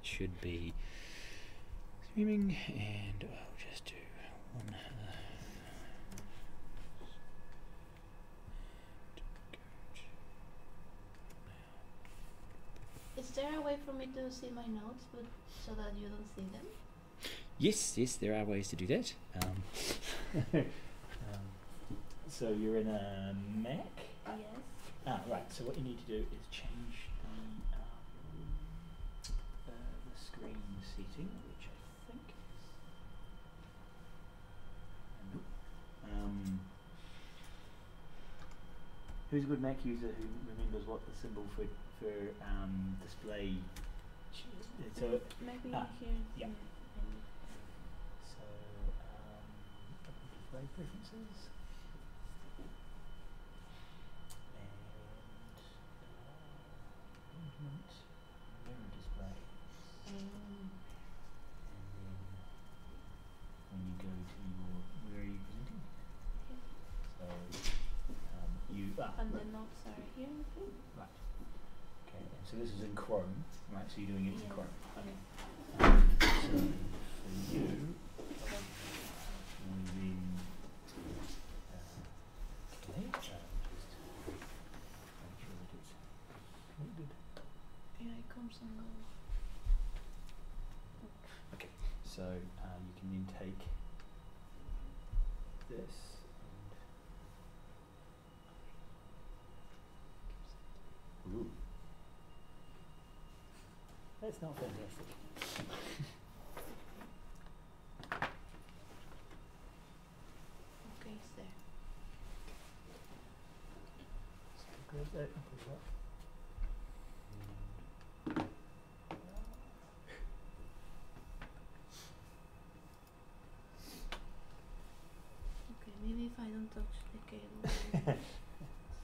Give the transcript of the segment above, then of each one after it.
that should be streaming, and I'll just do one. Is there a way for me to see my notes, but so that you don't see them? Yes, there are ways to do that. So you're in a Mac? Yes. Ah, right. So what you need to do is change the screen seating, which I think is nope. Who's a good Mac user who remembers what the symbol for display? So maybe here. yeah. So display preferences. Arrangement, mirror display, and then when you go to your, where are you presenting? So you And the notes are here. right. Okay, and so this is in Chrome, right? So you're doing it in Chrome. Okay. So for you, maybe okay. Just make sure that it's connected. Yeah, it comes on the. Okay, so you can then take this and ooh, that's not fantastic. Okay, it's there. So grab that and put it up. Okay, maybe if I don't touch the cable, it will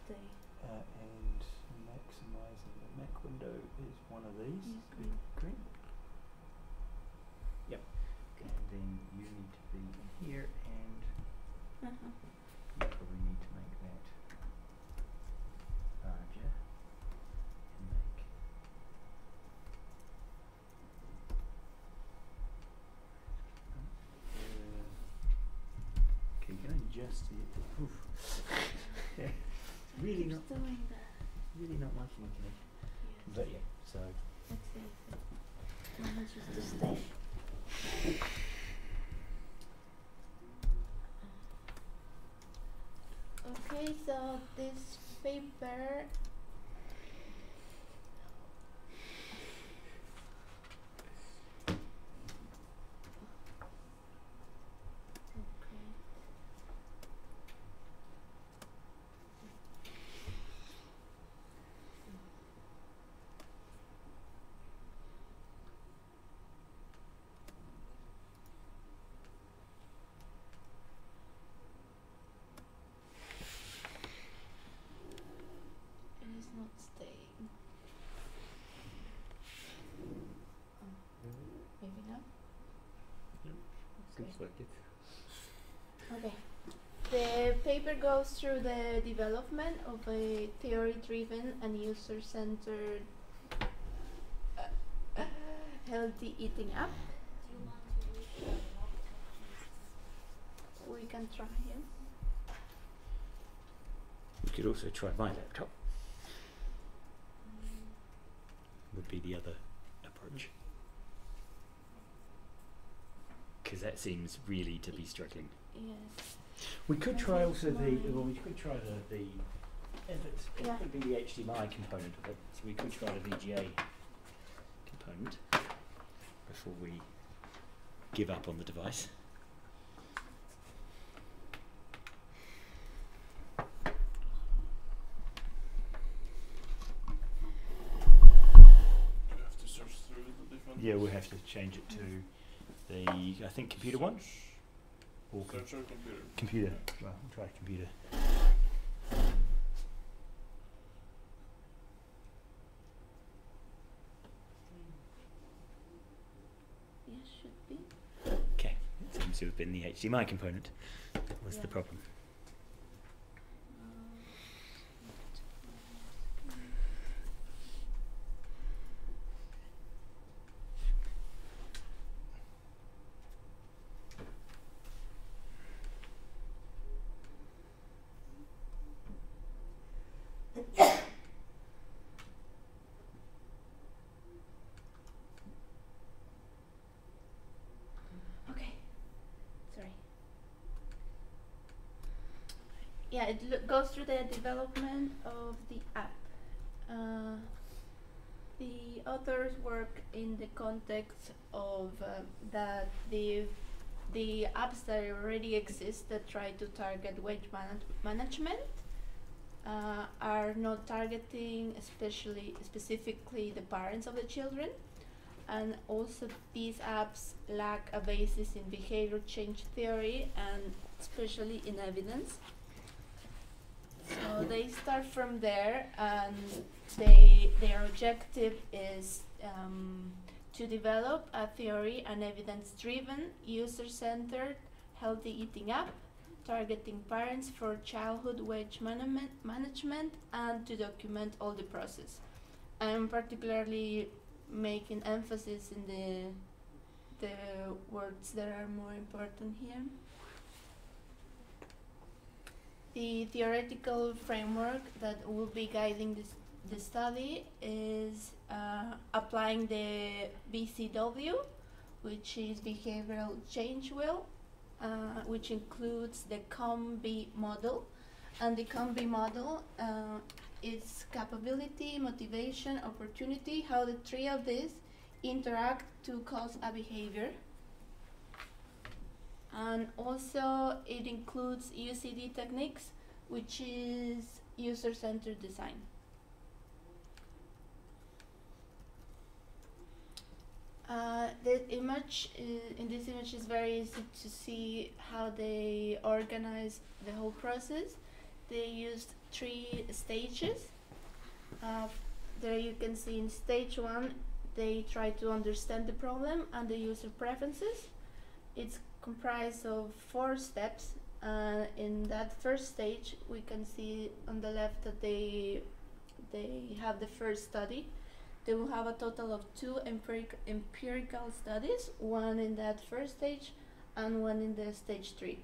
stay. And maximizing the Mac window is one of these. Yes, Good, green. Yep. And then you need to be in here, and you probably need to make that larger and make okay, you can adjust it. Oof. Yeah. Really not doing that. really not liking it. Yes. But yeah, so Let's see if it manages to stay. Okay, so this paper. Okay. It is not staying. Maybe now? seems like it. Okay. The paper goes through the development of a theory-driven and user-centered healthy eating app. We can try it. You could also try my laptop. Would be the other approach. Because that seems really to be struggling. Yes. We could I try think also mine- we could try the if it's, it Yeah. would be the HDMI component of it. So we could try the VGA component before we give up on the device. You have to search through the different. Yeah, we'll have to change it to the I think computer one or Search or computer. computer. Well, we'll try computer. Yes, should be. Okay, it seems to have been the HDMI component that was the Yeah. problem. yeah, it goes through the development of the app. The authors work in the context of that the apps that already exist that try to target weight management are not targeting specifically the parents of the children, and also these apps lack a basis in behavior change theory and especially in evidence. So they start from there, and their objective is to develop a theory and evidence-driven, user-centered, healthy eating app targeting parents for childhood weight management and to document all the process. I'm particularly making emphasis in the words that are more important here. The theoretical framework that will be guiding the study is applying the BCW, which is Behavioral Change Wheel, which includes the COM-B model. And the COM-B model is capability, motivation, opportunity, how the three of these interact to cause a behavior. And also it includes UCD techniques, which is user-centered design. The image in this image is very easy to see how they organize the whole process. They used 3 stages. There you can see in stage 1 they try to understand the problem and the user preferences. It's comprised of 4 steps. In that first stage we can see on the left that they have the first study. They will have a total of 2 empirical studies, one in that first stage and one in the stage 3.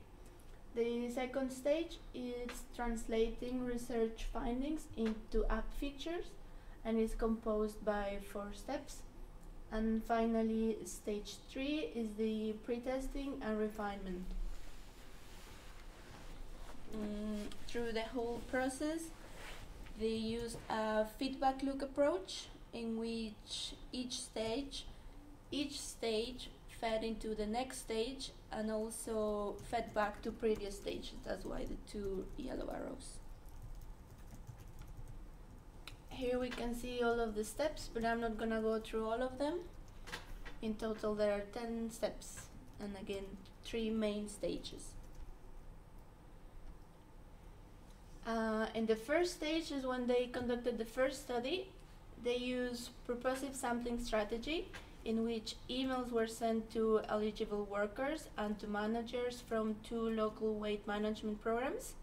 The second stage is translating research findings into app features and is composed by 4 steps. And finally, stage 3 is the pre-testing and refinement. Through the whole process, they used a feedback loop approach in which each stage fed into the next stage and also fed back to previous stages. That's why the 2 yellow arrows. Here we can see all of the steps, but I'm not gonna go through all of them. In total there are 10 steps, and again 3 main stages. In the first stage is when they conducted the first study. They used purposive sampling strategy, in which emails were sent to eligible workers and to managers from 2 local weight management programs,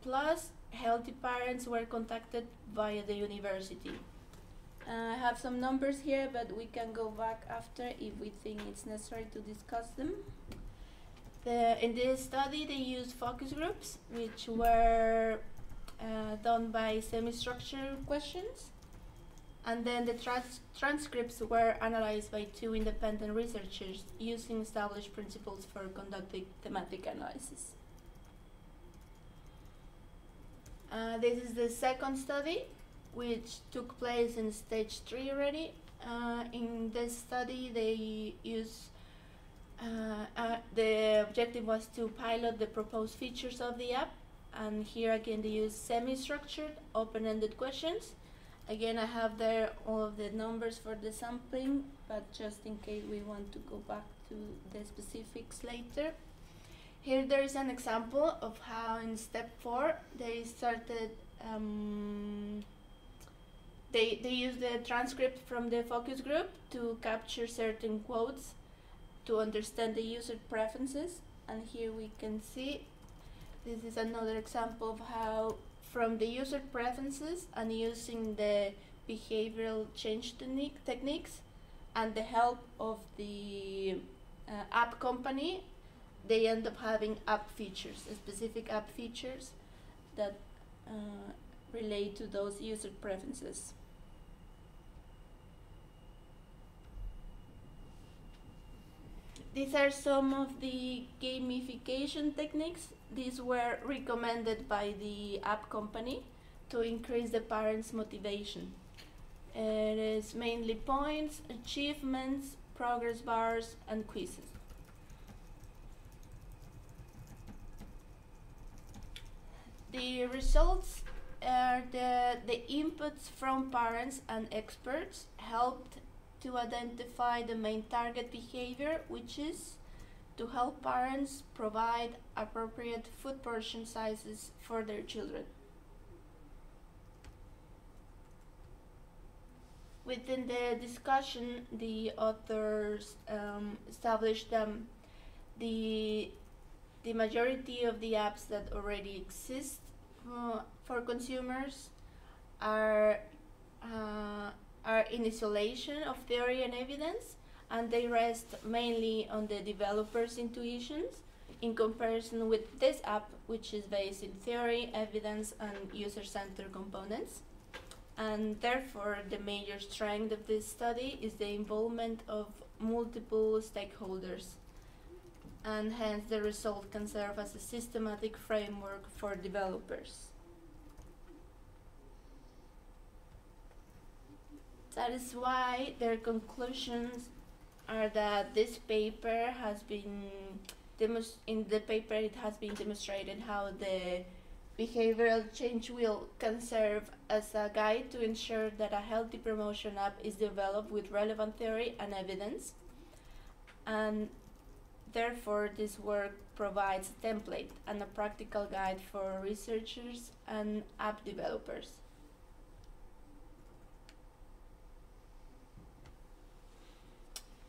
plus healthy parents were contacted via the university. I have some numbers here, but we can go back after if we think it's necessary to discuss them. In this study they used focus groups, which were done by semi-structured questions. And then the transcripts were analyzed by 2 independent researchers using established principles for conducting thematic analysis. This is the second study, which took place in stage 3 already. In this study, they used the objective was to pilot the proposed features of the app, and here again they used semi-structured, open-ended questions. Again, I have there all of the numbers for the sampling, but just in case we want to go back to the specifics later. Here there is an example of how in step 4 they started, they used the transcript from the focus group to capture certain quotes to understand the user preferences. And here we can see, this is another example of how from the user preferences and using the behavioral change techniques and the help of the app company, they end up having app features, specific app features that relate to those user preferences. these are some of the gamification techniques. These were recommended by the app company to increase the parents' motivation. It is mainly points, achievements, progress bars, and quizzes. The results are the inputs from parents and experts helped to identify the main target behavior, which is to help parents provide appropriate food portion sizes for their children. Within the discussion, the authors established the majority of the apps that already exist for consumers are in isolation of theory and evidence, and they rest mainly on the developers' intuitions in comparison with this app, which is based in theory, evidence, and user-centered components. And therefore, the major strength of this study is the involvement of multiple stakeholders, and hence the result can serve as a systematic framework for developers. That is why their conclusions are that this paper has been in the paper it has been demonstrated how the behavioral change wheel can serve as a guide to ensure that a healthy promotion app is developed with relevant theory and evidence, and therefore this work provides a template and a practical guide for researchers and app developers.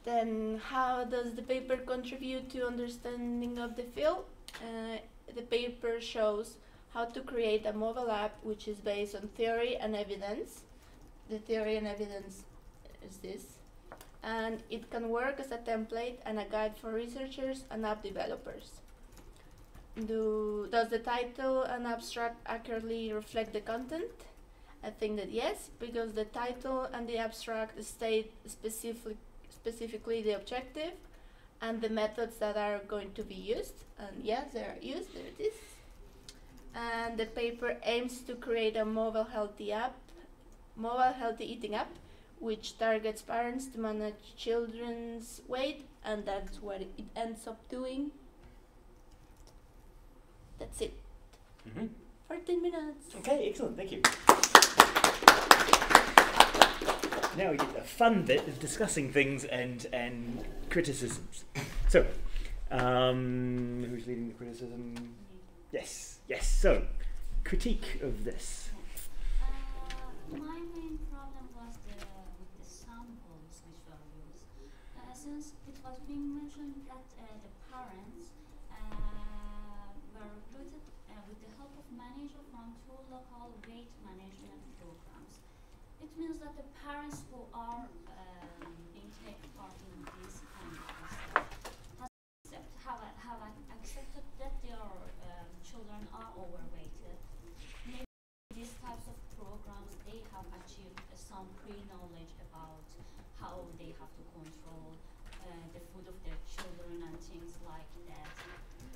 Then how does the paper contribute to understanding of the field? The paper shows how to create a mobile app which is based on theory and evidence. The theory and evidence is this. And it can work as a template and a guide for researchers and app developers. Does the title and abstract accurately reflect the content? I think that yes, because the title and the abstract state specifically the objective and the methods that are going to be used. And yes, they are used, there it is. And the paper aims to create a mobile healthy eating app, which targets parents to manage children's weight, and that's what it ends up doing. That's it. 14 minutes. Okay, excellent, thank you. Now we get the fun bit of discussing things and criticisms. So, who's leading the criticism? Yes. So, critique of this. My main problem was with the samples which were used. Since it was being mentioned that the parents were recruited with the help of manager from 2 local weight management programs. It means that the parents who are being taken part in this kind of research have accepted that their children are overweighted. Maybe these types of programs, they have achieved some pre-knowledge about how they have to control the food of their children and things like that.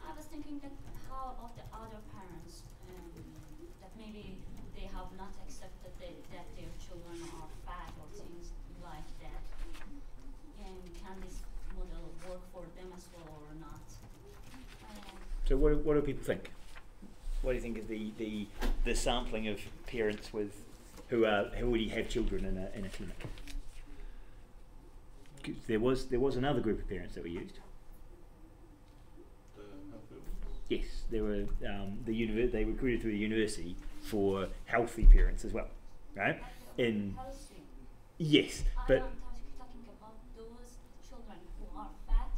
I was thinking that how about the other parents that maybe they have not accepted that their children are fat or things like that. And can this model work for them as well or not? So what do people think? What do you think is the sampling of parents with who already have children in a clinic? There was another group of parents that were used. Yes, there were they recruited through the university for healthy parents as well, right? Healthy. Yes, but I'm talking about those children who are fat,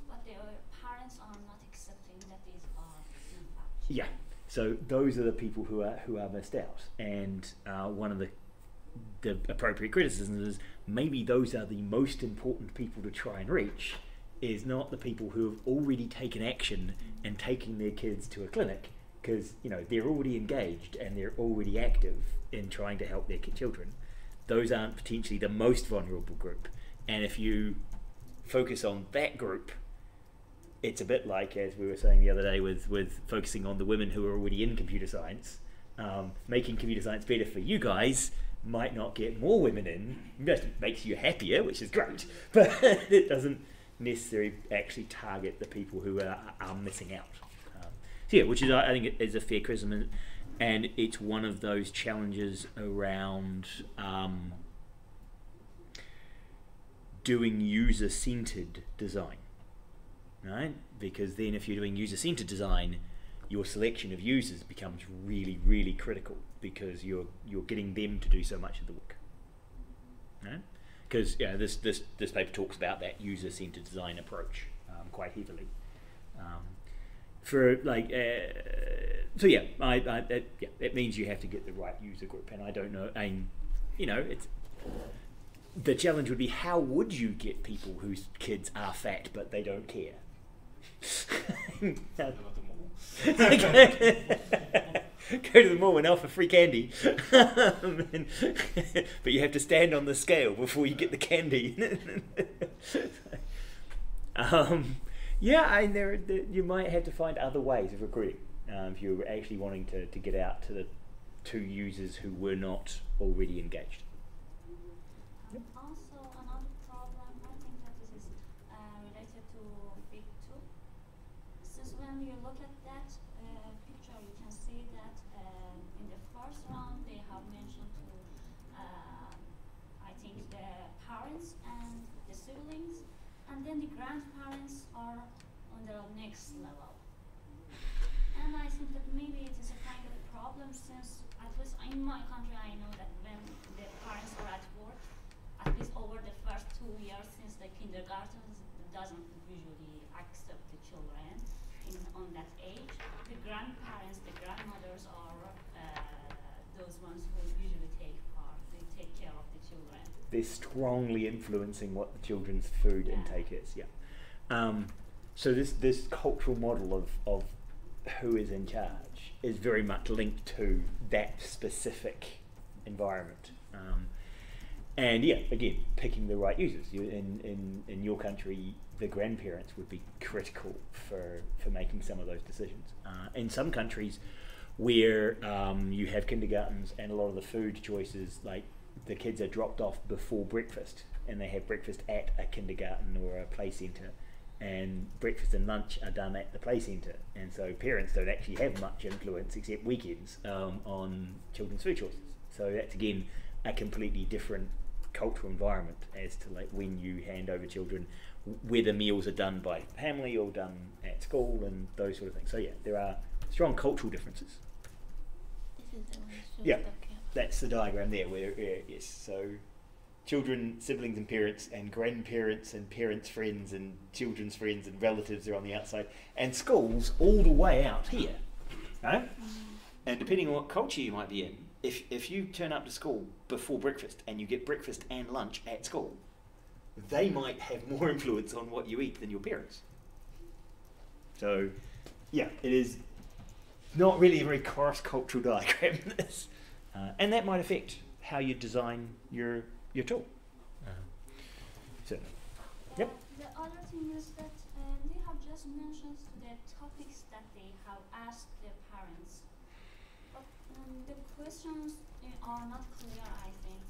but their parents are not accepting that these are in fact. yeah. So those are the people who are missed out, and one of the appropriate criticisms is maybe those are the most important people to try and reach, is not the people who have already taken action and taking their kids to a clinic, because they're already engaged and they're already active in trying to help their children. Those aren't potentially the most vulnerable group, and if you focus on that group, it's a bit like, as we were saying the other day, with focusing on the women who are already in computer science. Making computer science better for you guys might not get more women in. It just makes you happier, which is great, but it doesn't necessarily actually target the people who are missing out. So yeah, which is, I think, is a fair criticism, and it's one of those challenges around doing user-centered design, right? Because then if you're doing user-centered design, your selection of users becomes really, really critical, because you're getting them to do so much of the work, right? Because this paper talks about that user-centered design approach quite heavily. It means you have to get the right user group, and I don't know. And it's the challenge would be, how would you get people whose kids are fat but they don't care? Go to the mall and offer free candy, but you have to stand on the scale before you get the candy. You might have to find other ways of recruiting if you're actually wanting to get out to users who were not already engaged. Also, another problem, I think that this is related to Big 2. Since when you look at that picture, you can see that in the first round they have mentioned to, I think, the parents and the siblings, and then the grandparents are on the next level. And I think that maybe it is a kind of problem, since at least in my country I know that when the parents are at work, at least over the first 2 years, since the kindergarten doesn't usually accept the children on that age, the grandparents, the grandmothers are those ones who usually take care of the children. They're strongly influencing what the children's food intake is. So this cultural model of who is in charge is very much linked to that specific environment. And again, picking the right users. In your country, the grandparents would be critical for making some of those decisions. In some countries where you have kindergartens and a lot of the food choices, like the kids are dropped off before breakfast and they have breakfast at a kindergarten or a play centre, and breakfast and lunch are done at the play centre, and so parents don't actually have much influence except weekends on children's food choices. So that's again a completely different cultural environment as to like when you hand over children, whether meals are done by family or done at school and those sort of things. So there are strong cultural differences. This is the one she was talking about. That's the diagram there where yes, so children, siblings and parents, and grandparents and parents' friends and children's friends and relatives are on the outside, and schools all the way out here, right? And depending on what culture you might be in, if you turn up to school before breakfast and you get breakfast and lunch at school, they might have more influence on what you eat than your parents. So it is not really a very cross-cultural diagram, this. And that might affect how you design your tool. The other thing is that they have just mentioned the topics that they have asked the parents, but the questions are not clear, I think.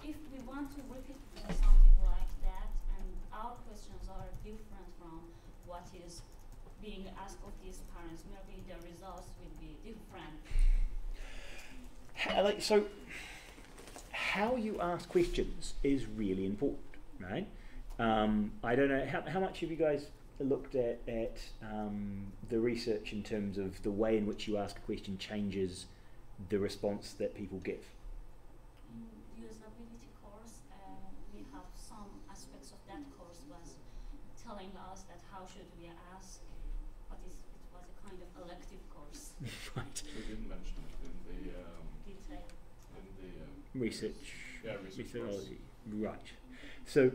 If we want to repeat something like that, and our questions are different from what is being asked of these parents, maybe the results will be different. So how you ask questions is really important, right? I don't know, how much have you guys looked at the research in terms of the way in which you ask a question changes the response that people give? In usability course, we have some aspects of that course was telling us that how should we ask, but it was a kind of elective course. Right. We didn't mention it in the Detail. Research methodology. Course. Right. So,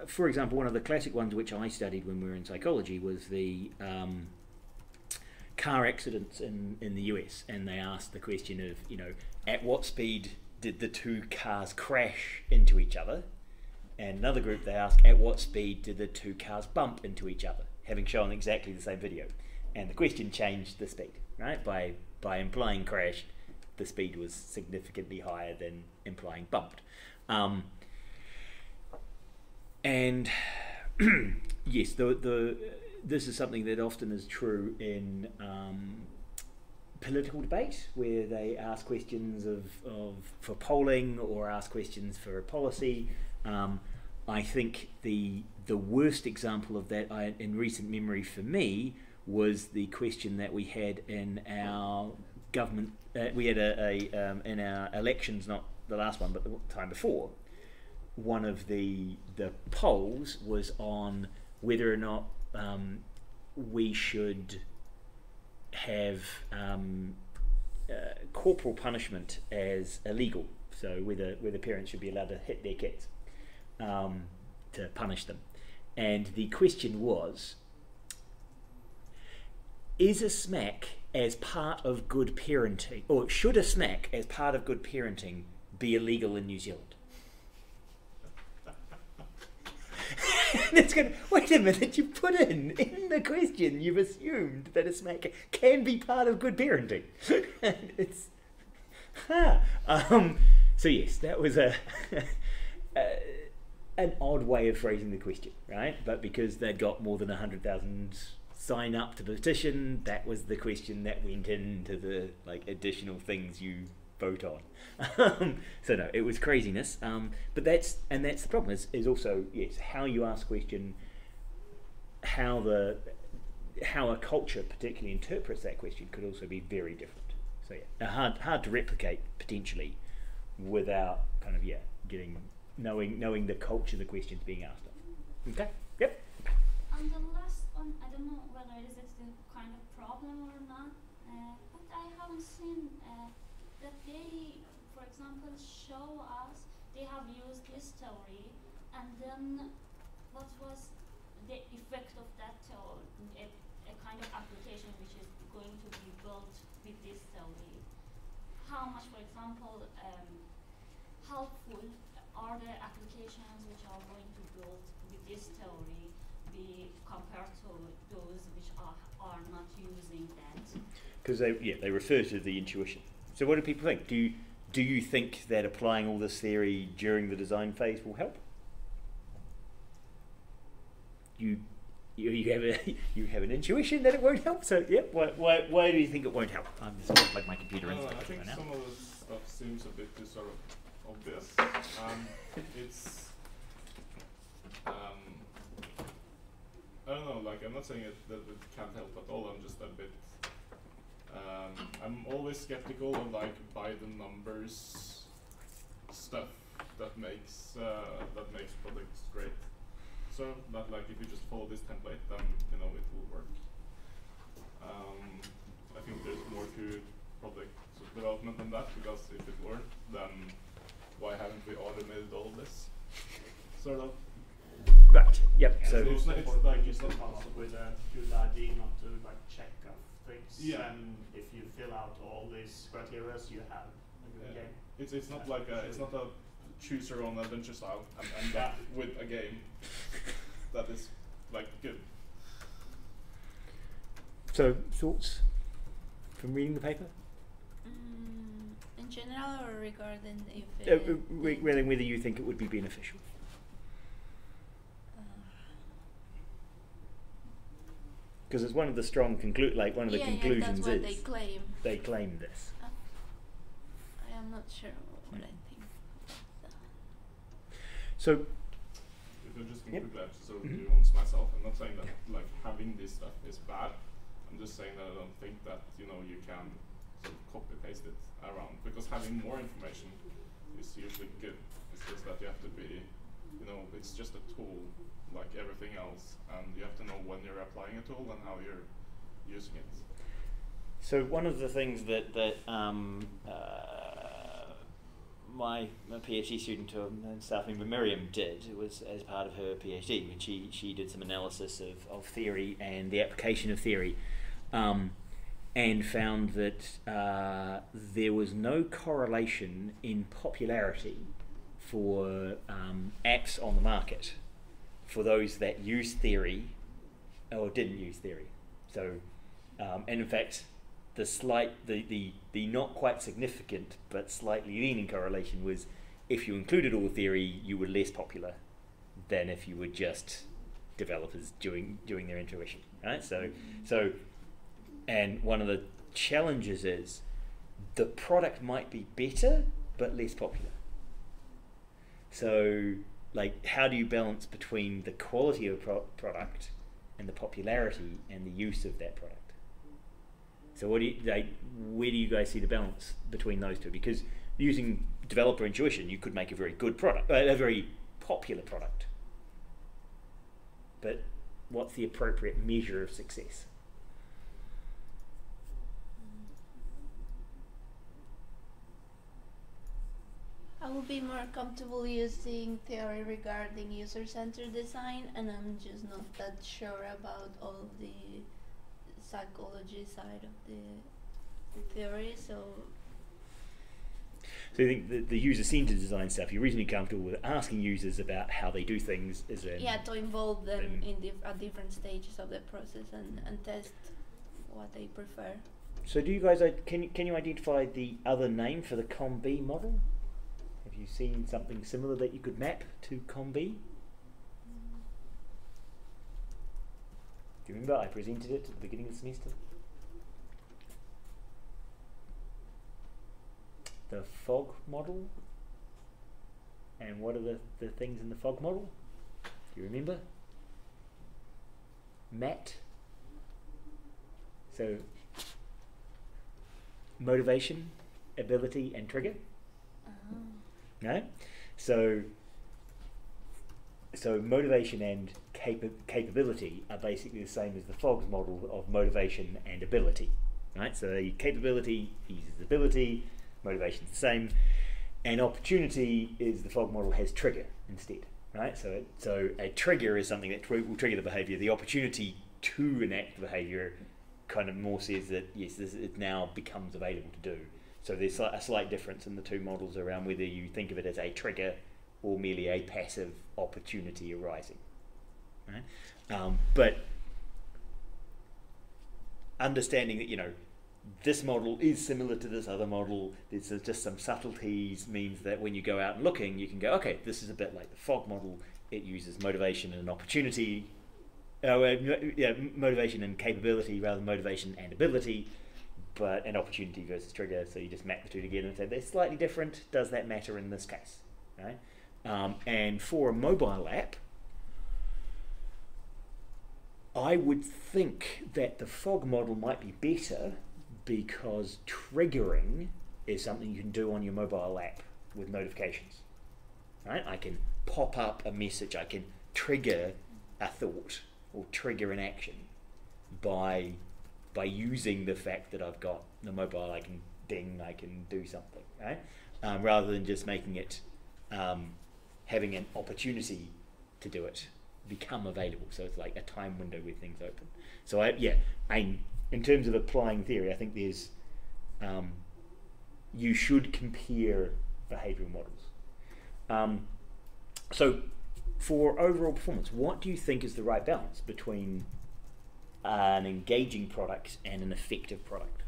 for example, one of the classic ones which I studied when we were in psychology was the car accidents in the US, and they asked the question of, at what speed did the two cars crash into each other, and another group they ask, at what speed did the two cars bump into each other, having shown exactly the same video. And the question changed the speed, right? By implying crash, the speed was significantly higher than implying bumped. And yes, this is something that often is true in political debate, where they ask questions for polling or ask questions for a policy. I think the worst example of that in recent memory for me was the question that we had in our government. We had in our elections, not the last one, but the time before. One of the polls was on whether or not we should have corporal punishment as illegal. So whether parents should be allowed to hit their kids to punish them. And the question was, is a smack as part of good parenting, or should a smack as part of good parenting be illegal in New Zealand? It's going, wait a minute, you put in the question, you've assumed that a smack can be part of good parenting. It's, so yes, that was an odd way of phrasing the question, right? But because they'd got more than 100,000 sign up to the petition, that was the question that went into the additional things you vote on. So no, it was craziness. But that's the problem. Is also, yes, how you ask a question, how a culture particularly interprets that question could also be very different. So yeah, hard to replicate potentially without knowing the culture the question's being asked of. Okay. Yep. And the last one, I don't know whether it is a kind of problem or not, but I haven't seen that they, for example, show us they have used this theory, and then what was the effect of that theory, a kind of application which is going to be built with this theory. How much, for example, helpful are the applications which are going to build with this theory be compared to those which are not using that? Because they refer to the intuition. So what do people think? Do you think that applying all this theory during the design phase will help? You have an intuition that it won't help. So yeah, why do you think it won't help? I'm just going to plug my computer in. I think some of the stuff seems a bit too sort of obvious. It's I don't know. I'm not saying that it can't help at all. I'm just a bit. I'm always skeptical of by the numbers stuff that makes products great. So that if you just follow this template, then it will work. I think there's more to product development than that, because if it weren't, then why haven't we automated all this? Sort of. Right. Yep. Yeah, So it's not possible with a good idea not to check off things. Yeah. And if you fill out all these criteria, you have a good game. It's not it's not a choose your own adventure style, and that with a game that is good. So thoughts from reading the paper? In general, or regarding if Whether you think it would be beneficial. Because it's one of the strong one of the conclusions that's what is they claim. they claim this. I am not sure what I think. So If I just Yep. conclude that, sort of Mhm. nuance myself, I'm not saying that having this stuff is bad. I'm just saying that I don't think that you can sort of copy paste it around, because having more information is usually good. It's just that you have to be, it's just a tool like everything else, and you have to know when you're applying a tool and how you're using it. So one of the things that my PhD student and staff member Miriam did was, as part of her PhD, when she did some analysis of theory and the application of theory, and found that there was no correlation in popularity for gaps on the market for those that use theory or didn't use theory. So, and in fact, the not quite significant but slightly leaning correlation was if you included all theory, you were less popular than if you were just developers doing their intuition, right? So, and one of the challenges is the product might be better but less popular. So, like, how do you balance between the quality of product and the popularity and the use of that product? So, where do you guys see the balance between those two? Because using developer intuition, you could make a very good product, a very popular product. But what's the appropriate measure of success? I would be more comfortable using theory regarding user-centered design, and I'm just not that sure about all the psychology side of the theory. So you think the user-centered design stuff, you're reasonably comfortable with asking users about how they do things, to involve them in at different stages of the process and test what they prefer. So do you guys, can you identify the other name for the COM-B model? Have you seen something similar that you could map to COM-B? Do you remember I presented it at the beginning of the semester? The fog model. And what are the things in the fog model? Do you remember? MAT. So, motivation, ability, and trigger. Right? So motivation and capability are basically the same as the FOGS model of motivation and ability. Right? So capability uses ability, motivation is the same, and opportunity is the FOG model has trigger instead. Right? So a trigger is something that will trigger the behavior. The opportunity to enact the behavior kind of more says that yes, it now becomes available to do. So there's a slight difference in the two models around whether you think of it as a trigger or merely a passive opportunity arising. Right? But understanding that this model is similar to this other model, there's just some subtleties, means that when you go out and looking, you can go, okay, this is a bit like the FOG model. It uses motivation and opportunity, motivation and capability rather than motivation and ability. But an opportunity versus trigger, so you just map the two together and say they're slightly different. Does that matter in this case? Right? And for a mobile app, I would think that the FOG model might be better because triggering is something you can do on your mobile app with notifications. Right? I can pop up a message, I can trigger a thought or trigger an action by using the fact that I've got the mobile, I can ding, I can do something, right? Rather than just making it, having an opportunity to do it become available. So it's like a time window where things open. So in terms of applying theory, I think there's, you should compare behavioral models. So for overall performance, what do you think is the right balance between an engaging product and an effective product?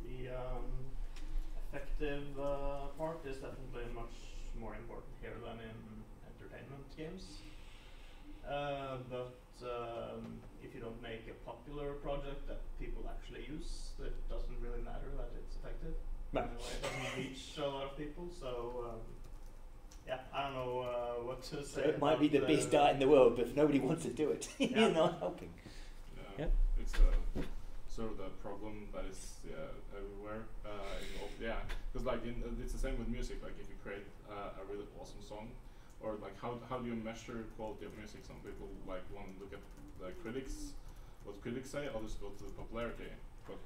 The effective part is definitely much more important here than in entertainment games. But if you don't make a popular project that people actually use, it doesn't really matter that it's effective. Right. It doesn't reach a lot of people, so I don't know what to say. So it might be the best diet in the world, but if nobody wants to do it, you're not helping. Yeah, it's sort of the problem that is everywhere. Because it's the same with music. Like if you create a really awesome song, or like how do you measure quality of music? Some people like want to look at the critics, what critics say. Others go to the popularity. But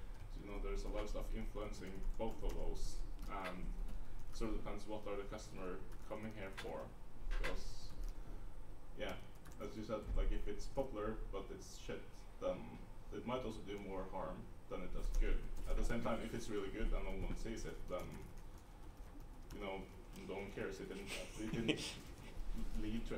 there's a lot of stuff influencing both of those, and sort of depends what are the customer coming here for. Because as you said, like if it's popular but it's shit, then it might also do more harm than it does good. At the same time, if it's really good and no one sees it, then cares? It didn't lead to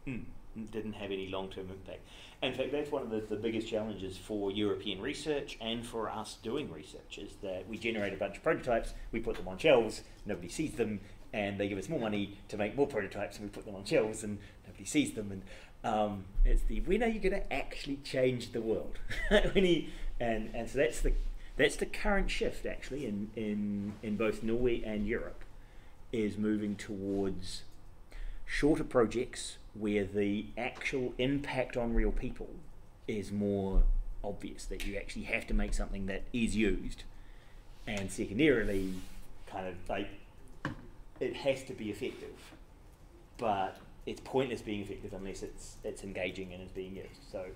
anything. Didn't have any long-term impact. In fact, that's one of the biggest challenges for European research and for us doing research, is that we generate a bunch of prototypes, we put them on shelves, nobody sees them, and they give us more money to make more prototypes, and we put them on shelves and nobody sees them. And it's the, when are you going to actually change the world? And so that's the current shift actually in both Norway and Europe, is moving towards shorter projects where the actual impact on real people is more obvious, that you actually have to make something that is used, and secondarily kind of like it has to be effective, but it's pointless being effective unless it's engaging and it's being used. So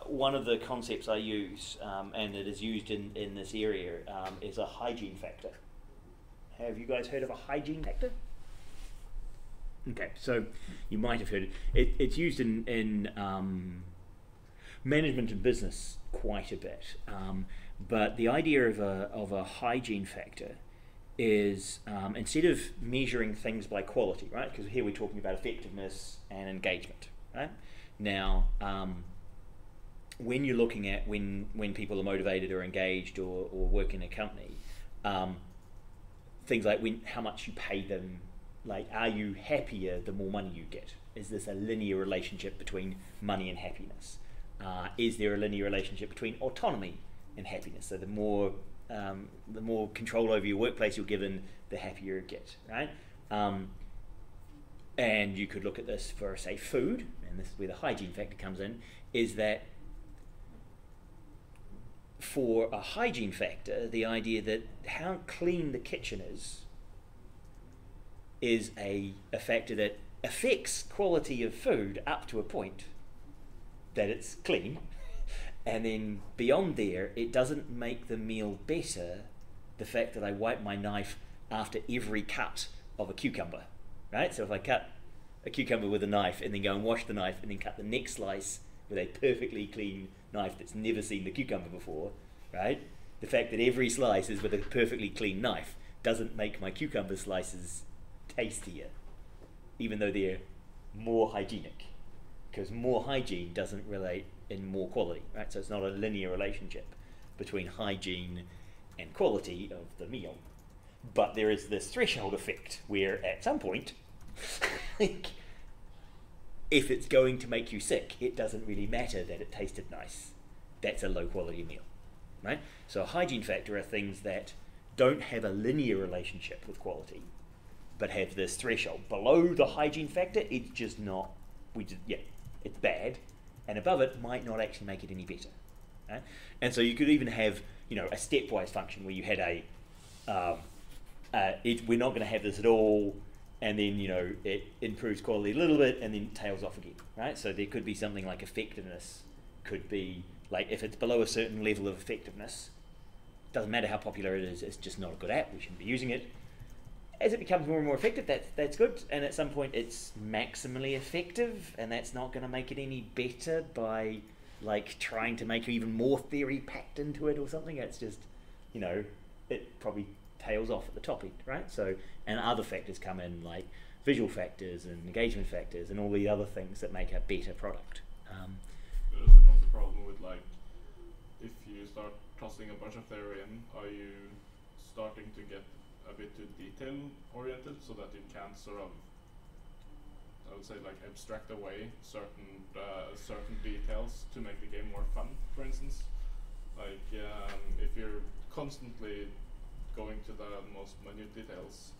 one of the concepts I use and that is used in this area is a hygiene factor. Have you guys heard of a hygiene factor? Okay, so you might have heard it. It's used in management and business quite a bit, but the idea of a hygiene factor is instead of measuring things by quality, right? Because here we're talking about effectiveness and engagement, right? Now, when you're looking at when people are motivated or engaged or work in a company, things like how much you pay them. Like, are you happier the more money you get? Is this a linear relationship between money and happiness? Is there a linear relationship between autonomy and happiness? So the more control over your workplace you're given, the happier you get, right? And you could look at this for, say, food, and this is where the hygiene factor comes in, is that for a hygiene factor, the idea that how clean the kitchen is a factor that affects quality of food up to a point that it's clean, and then beyond there it doesn't make the meal better the fact that I wipe my knife after every cut of a cucumber, right? So if I cut a cucumber with a knife and then go and wash the knife and then cut the next slice with a perfectly clean knife that's never seen the cucumber before, right? The fact that every slice is with a perfectly clean knife doesn't make my cucumber slices tastier, even though they're more hygienic, because more hygiene doesn't relate in more quality, right? So it's not a linear relationship between hygiene and quality of the meal, but there is this threshold effect where at some point like, if it's going to make you sick, it doesn't really matter that it tasted nice. That's a low quality meal, right? So a hygiene factor are things that don't have a linear relationship with quality, but have this threshold. Below the hygiene factor, it's just not, it's bad, and above it might not actually make it any better. Right? And so you could even have, a stepwise function where you had we're not going to have this at all, and then, it improves quality a little bit, and then tails off again, right? So there could be something like effectiveness, could be, like if it's below a certain level of effectiveness, doesn't matter how popular it is, it's just not a good app, we shouldn't be using it. As it becomes more and more effective, that's good, and at some point it's maximally effective, and that's not going to make it any better by like trying to make even more theory packed into it or something. It's just, it probably tails off at the top end, right? So, and other factors come in like visual factors and engagement factors and all the other things that make a better product. There also comes the problem with like, if you start tossing a bunch of theory in, are you starting to get a bit too detail oriented so that you can sort of, I would say, like abstract away certain details to make the game more fun, for instance? Like if you're constantly going to the most minute details,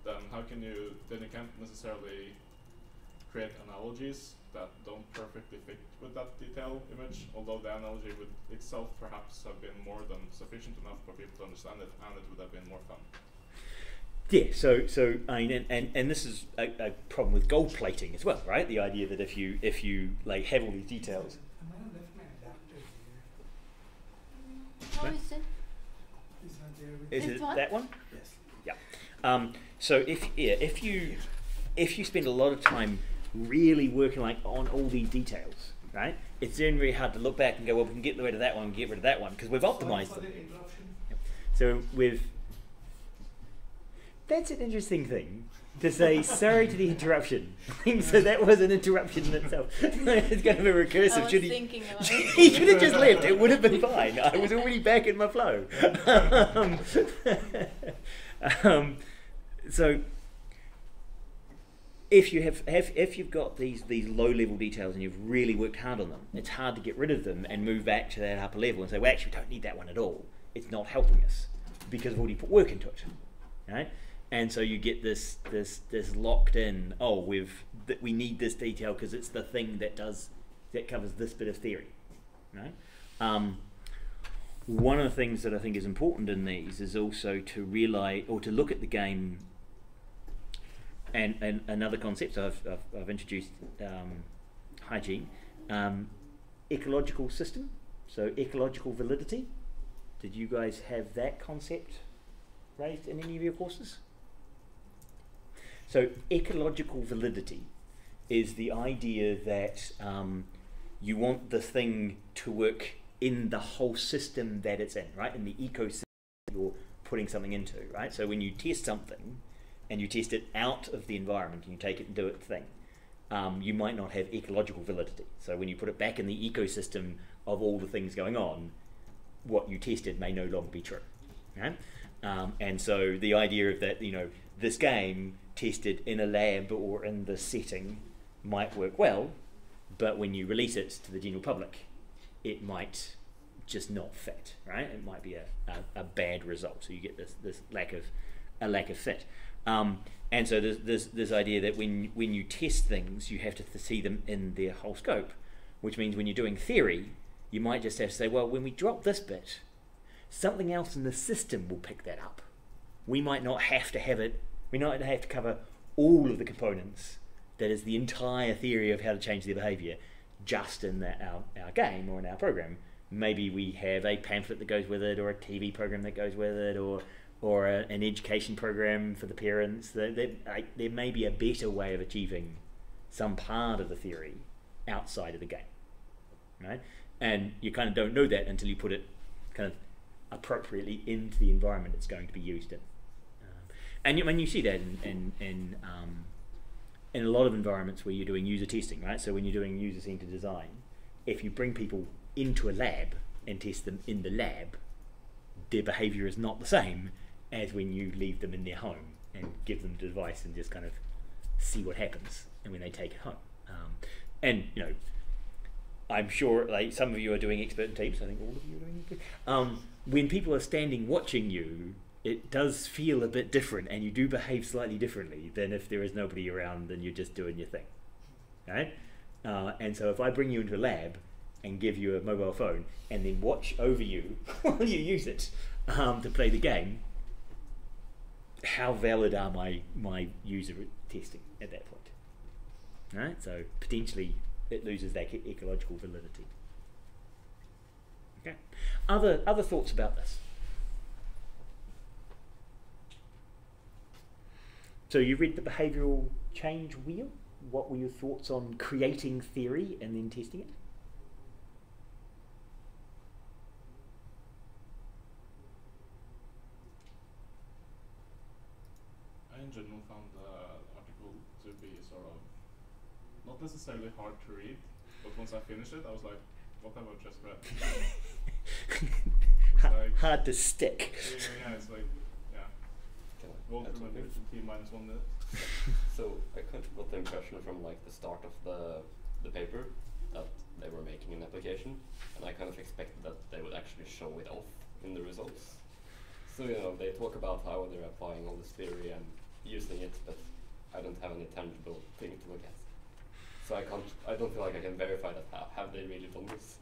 then you can't necessarily create analogies that don't perfectly fit with that detail image, although the analogy would itself perhaps have been more than sufficient enough for people to understand it, and it would have been more fun. Yeah, so I mean, and this is a problem with gold plating as well, right? The idea that if you like have all these details. I might have left my adapter here. How Right. is it? It's not there with Is This it one? that one? Yes. Yeah. So if you spend a lot of time really working like on all these details, right? It's then really hard to look back and go, well, we can get rid of that one, get rid of that one, because we've optimized Sorry for them. the interruption. So with That's an interesting thing to say. Sorry to the interruption. So that was an interruption in itself. It's kind of a recursive. I was thinking about it. He should have just left. It would have been fine. I was already back in my flow. So if you've got these low level details and you've really worked hard on them, it's hard to get rid of them and move back to that upper level and say, well, actually, we don't need that one at all. It's not helping us because we've already put work into it, right? And so you get this locked in. Oh, we need this detail because it's the thing that covers this bit of theory, right? One of the things that I think is important in these is also to realize or to look at the game. And another concept I've introduced, hygiene, ecological system, so ecological validity. Did you guys have that concept raised in any of your courses? So ecological validity is the idea that you want the thing to work in the whole system that it's in, right? In the ecosystem you're putting something into, right? So when you test something and you test it out of the environment and you take it and do its thing, you might not have ecological validity. So when you put it back in the ecosystem of all the things going on, what you tested may no longer be true, right? And so the idea of that, this game tested in a lab or in the setting might work well, but when you release it to the general public, it might just not fit, right? It might be a bad result. So you get this lack of fit. And so there's this idea that when you test things, you have to see them in their whole scope, which means when you're doing theory, you might just have to say, well, when we drop this bit, something else in the system will pick that up. We might not have to have it. We might not have to cover all of the components. That is the entire theory of how to change their behaviour, just in our game or in our program. Maybe we have a pamphlet that goes with it, or a TV program that goes with it, or an education program for the parents. There may be a better way of achieving some part of the theory outside of the game, right? And you kind of don't know that until you put it kind of appropriately into the environment it's going to be used in. And you see that in a lot of environments where you're doing user testing, right? So when you're doing user-centered design, if you bring people into a lab and test them in the lab, their behaviour is not the same as when you leave them in their home and give them the device and just kind of see what happens and when they take it home. And I'm sure like some of you are doing expert teams. I think all of you are doing expert. When people are standing watching you, it does feel a bit different, and you do behave slightly differently than if there is nobody around and you're just doing your thing, right? And so if I bring you into a lab and give you a mobile phone and then watch over you while you use it to play the game, how valid are my user testing at that point? Right? So potentially it loses that ecological validity. Okay. Other thoughts about this? So you read the behavioural change wheel. What were your thoughts on creating theory and then testing it? I in general found the article to be sort of not necessarily hard to read, but once I finished it, I was like, what have I just read? Hard to stick. Yeah, it's like, yeah. Go through my T-1 minute. So I kind of got the impression from like the start of the paper that they were making an application, and I kind of expected that they would actually show it off in the results. So they talk about how they're applying all this theory and using it, but I don't have any tangible thing to look at. So I don't feel like I can verify that have they really done this.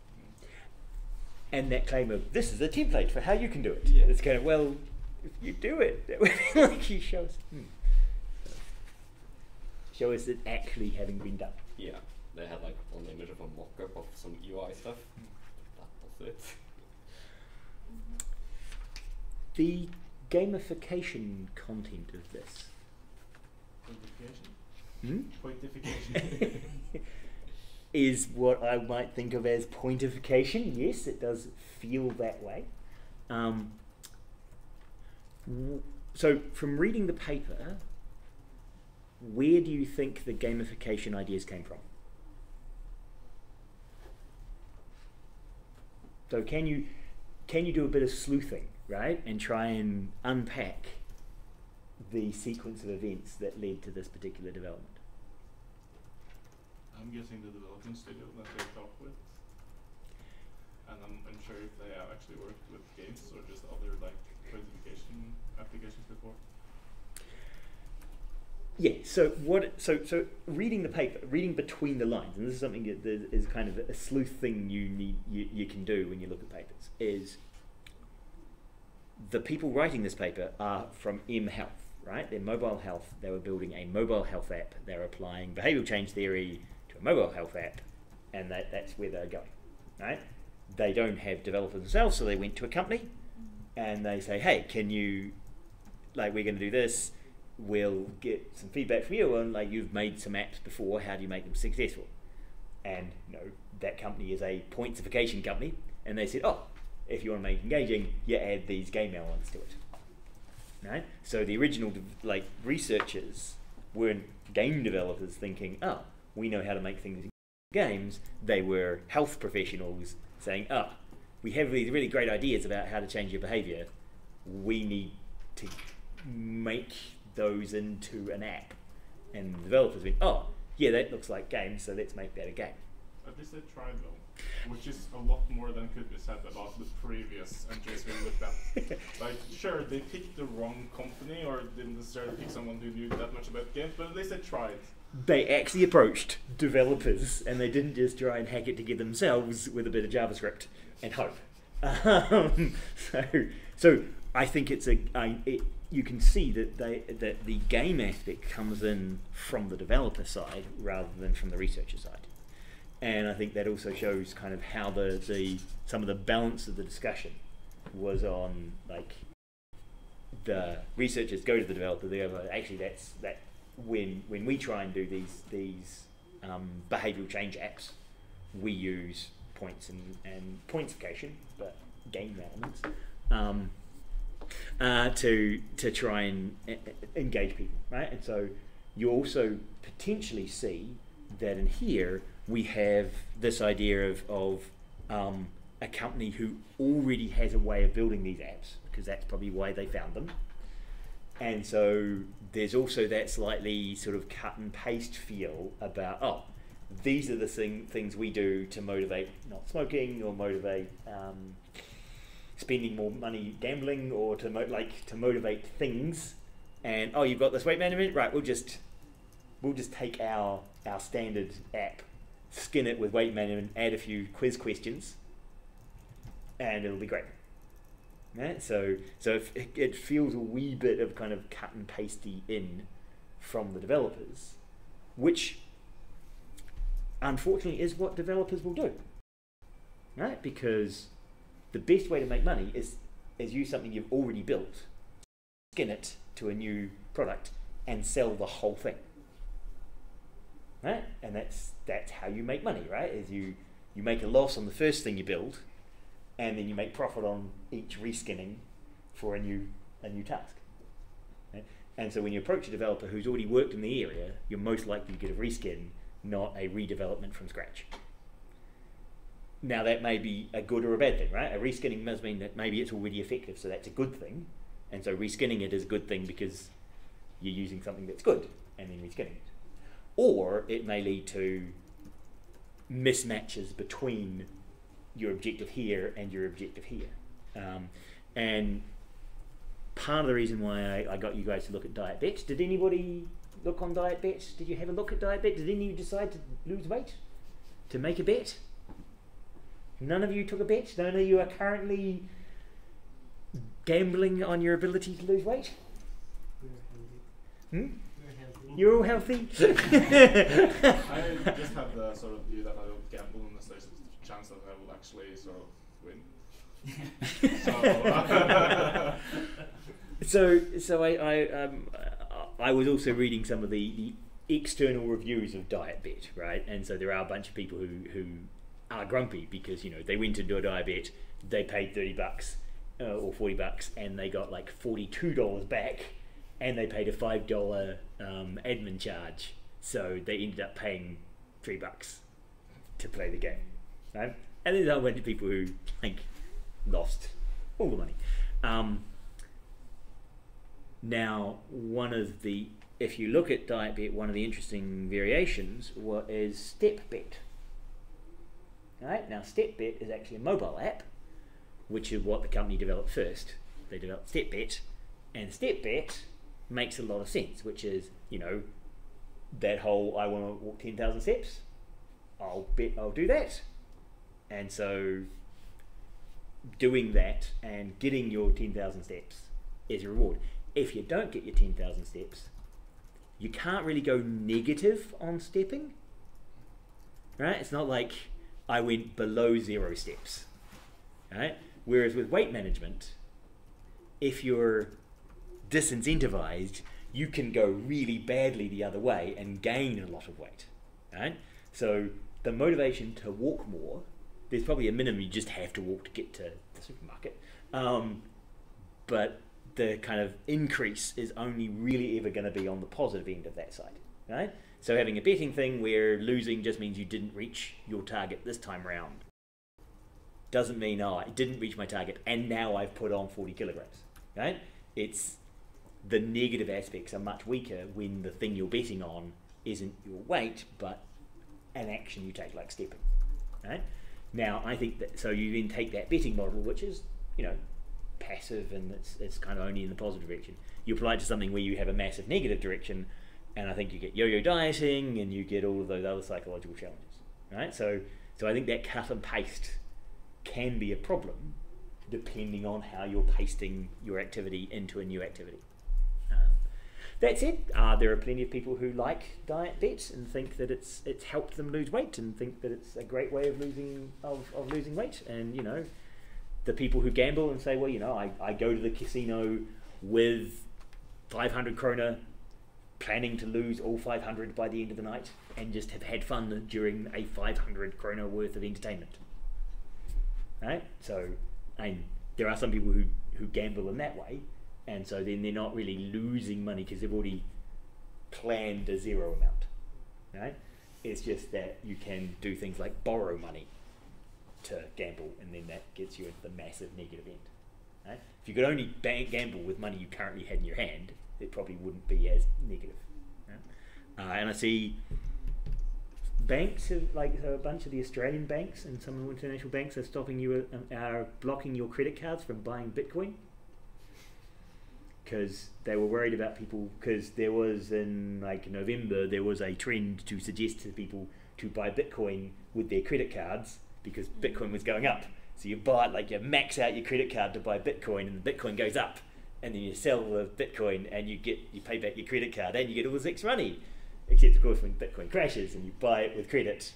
And that claim of this is a template for how you can do it. Yeah. It's kind of, well, if you do it, that would be like you show us. Show us it actually having been done. Yeah, they had like one image of a mock-up of some UI stuff. That was it. The gamification content of this. Pointification? Is what I might think of as pointification. Yes, it does feel that way. So from reading the paper, where do you think the gamification ideas came from? So can you do a bit of sleuthing, right, and try and unpack the sequence of events that led to this particular development? I'm guessing the development studio that they talked with, and I'm unsure if they have actually worked with games or just other like codification applications before. Yeah. So reading the paper, reading between the lines, and this is something that is kind of a sleuth thing you can do when you look at papers. Is the people writing this paper are from M Health, right? They're mobile health. They were building a mobile health app. They're applying behavioural change theory to a mobile health app, and that's where they're going, right? They don't have developers themselves, so they went to a company, and they say, hey, can you, like, we're going to do this, we'll get some feedback from you on, like, you've made some apps before, how do you make them successful? And, that company is a pointsification company, and they said, oh, if you want to make it engaging, you add these game elements to it, right? So the original, researchers weren't game developers thinking, oh, we know how to make things in games. They were health professionals saying, oh, we have these really great ideas about how to change your behavior. We need to make those into an app. And the developers went, oh, yeah, that looks like games, so let's make that a game. At least they tried though, which is a lot more than could be said about the previous entries we looked at. Like, sure, they picked the wrong company or didn't necessarily pick someone who knew that much about games, but at least they tried. They actually approached developers, and they didn't just try and hack it together themselves with a bit of JavaScript and hope. So I think you can see that the game aspect comes in from the developer side rather than from the researcher side, and I think that also shows kind of how some of the balance of the discussion was on, like, the researchers go to the developer. They go, actually, that's when we try and do these behavioural change apps, we use points and pointsification, but game elements, to try and engage people, right? And so you also potentially see that in here we have this idea of a company who already has a way of building these apps, because that's probably why they found them. And so there's also that slightly sort of cut and paste feel about, oh, these are the things we do to motivate not smoking, or motivate spending more money gambling, or to motivate things. And, oh, you've got this weight management, right? We'll just take our standard app, skin it with weight management, add a few quiz questions, and it'll be great. Right? So it feels a wee bit of kind of cut and pasty in from the developers, which unfortunately is what developers will do, right? Because the best way to make money is use something you've already built, skin it to a new product, and sell the whole thing, right? And that's how you make money, right? Is you make a loss on the first thing you build, and then you make profit on each reskinning for a new task. Right? And so when you approach a developer who's already worked in the area, you're most likely to get a reskin, not a redevelopment from scratch. Now that may be a good or a bad thing, right? A reskinning must mean that maybe it's already effective, so that's a good thing. And so reskinning it is a good thing because you're using something that's good and then reskinning it. Or it may lead to mismatches between your objective here and your objective here. And part of the reason why I got you guys to look at diet bets, did anybody look on diet bets? Did you have a look at diet bet? Did any of you decide to lose weight? To make a bet? None of you took a bet? None of you are currently gambling on your ability to lose weight? We're healthy. You're all healthy? I just have the sort of view that I don't gamble unless there's a chance that I will actually sort of win. So I was also reading some of the external reviews of Diet Bet, right? And so there are a bunch of people who are grumpy because, you know, they went into a diet bet, they paid $30, or $40, and they got like $42 back, and they paid a $5 admin charge, so they ended up paying $3 to play the game, right? And there's a bunch of people who like lost all the money. Now, if you look at Diet Bet, one of the interesting variations is Step Bet. Right? Now, Step Bet is actually a mobile app, which is what the company developed first. They developed Step Bet, and Step Bet makes a lot of sense, which is, you know, that whole I want to walk 10,000 steps, I'll bet I'll do that. And so doing that and getting your 10,000 steps is a reward. If you don't get your 10,000 steps, you can't really go negative on stepping, right? It's not like I went below 0 steps, right? Whereas with weight management, if you're disincentivized, you can go really badly the other way and gain a lot of weight, right? So the motivation to walk more, there's probably a minimum you just have to walk to get to the supermarket, but the kind of increase is only really ever going to be on the positive end of that side, right? So having a betting thing where losing just means you didn't reach your target this time round doesn't mean, oh, I didn't reach my target and now I've put on 40 kilograms, right? It's the negative aspects are much weaker when the thing you're betting on isn't your weight, but an action you take like stepping, right? Now, I think that, so you then take that betting model, which is, you know, passive and it's kind of only in the positive direction. You apply it to something where you have a massive negative direction, and I think you get yo-yo dieting and you get all of those other psychological challenges, right? So I think that cut and paste can be a problem depending on how you're pasting your activity into a new activity. That said, there are plenty of people who like Diet Bet and think that it's helped them lose weight and think that it's a great way of losing weight. And, you know, the people who gamble and say, well, you know, I go to the casino with 500 krona, planning to lose all 500 by the end of the night, and just have had fun during a 500 krona worth of entertainment. Right? So, there are some people who gamble in that way, and so then they're not really losing money because they've already planned a zero amount. Right? It's just that you can do things like borrow money to gamble, and then that gets you at the massive negative end. Right? If you could only gamble with money you currently had in your hand, it probably wouldn't be as negative. Right? And I see banks, like a bunch of the Australian banks and some of the international banks are blocking your credit cards from buying Bitcoin because they were worried about people, because there was in like November there was a trend to suggest to people to buy Bitcoin with their credit cards because Bitcoin was going up. So you buy it, like you max out your credit card to buy Bitcoin, and the Bitcoin goes up, and then you sell the Bitcoin and you pay back your credit card and you get all this extra money. Except of course when Bitcoin crashes and you buy it with credit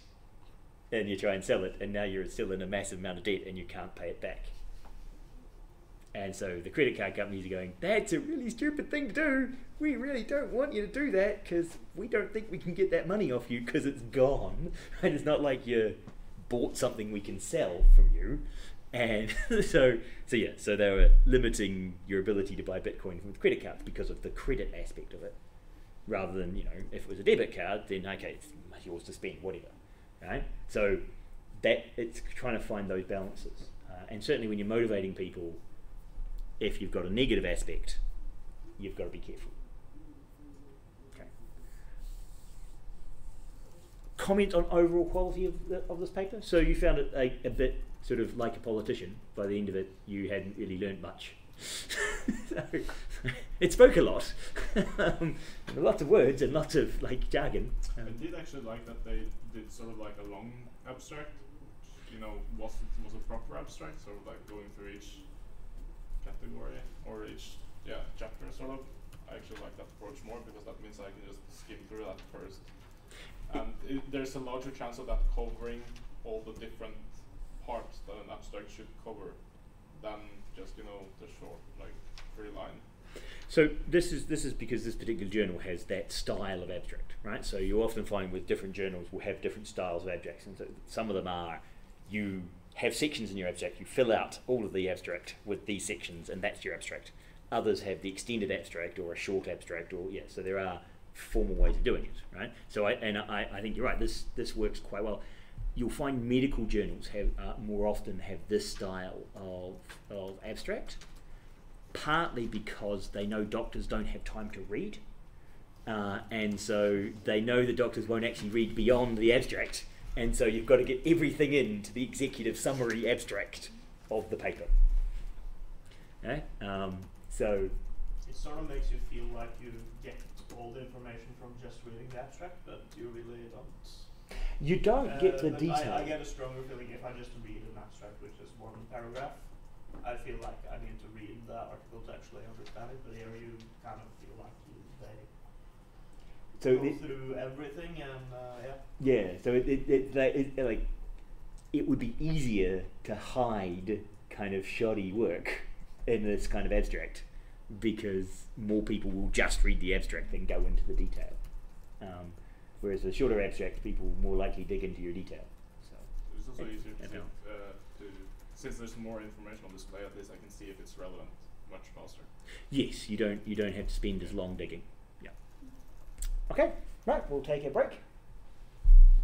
and you try and sell it, and now you're still in a massive amount of debt and you can't pay it back. And so the credit card companies are going, that's a really stupid thing to do. We really don't want you to do that because we don't think we can get that money off you because it's gone. And it's not like you bought something we can sell from you. And so they were limiting your ability to buy Bitcoin with credit cards because of the credit aspect of it. Rather than, you know, if it was a debit card, then okay, it's yours to spend, whatever. Right? So that it's trying to find those balances. And certainly when you're motivating people, if you've got a negative aspect, you've got to be careful. Okay. Comment on overall quality of this paper. So you found it a bit sort of like a politician. By the end of it, you hadn't really learned much. So, it spoke a lot, lots of words and lots of like jargon. I did actually like that they did sort of like a long abstract, which, you know, was a proper abstract, sort of like going through each category or each chapter sort of. I actually like that approach more because that means I can just skim through that first. And there's a larger chance of that covering all the different parts that an abstract should cover than just, you know, the short, like, 3-line. So this is because this particular journal has that style of abstract, right? So you often find with different journals will have different styles of abstracts, and so some of them are you have sections in your abstract. You fill out all of the abstract with these sections, and that's your abstract. Others have the extended abstract or a short abstract, or so there are formal ways of doing it, right? So I think you're right. This works quite well. You'll find medical journals have more often have this style of abstract, partly because they know doctors don't have time to read, and so they know the doctors won't actually read beyond the abstract, and so you've got to get everything into the executive summary abstract of the paper. Okay? So it sort of makes you feel like you get all the information from just reading the abstract, but you really don't. You don't get the but detail. I get a stronger feeling if I just read an abstract, which is one paragraph. I feel like I need to read the article to actually understand it, but here you kind of feel like they go through everything, and yeah. So it would be easier to hide kind of shoddy work in this kind of abstract, because more people will just read the abstract than go into the detail. Whereas a shorter abstract, people will more likely dig into your detail. So it's also easier to since there's more information on display, at least I can see if it's relevant much faster. Yes, you don't have to spend as long digging. Yeah. Okay, right, we'll take a break.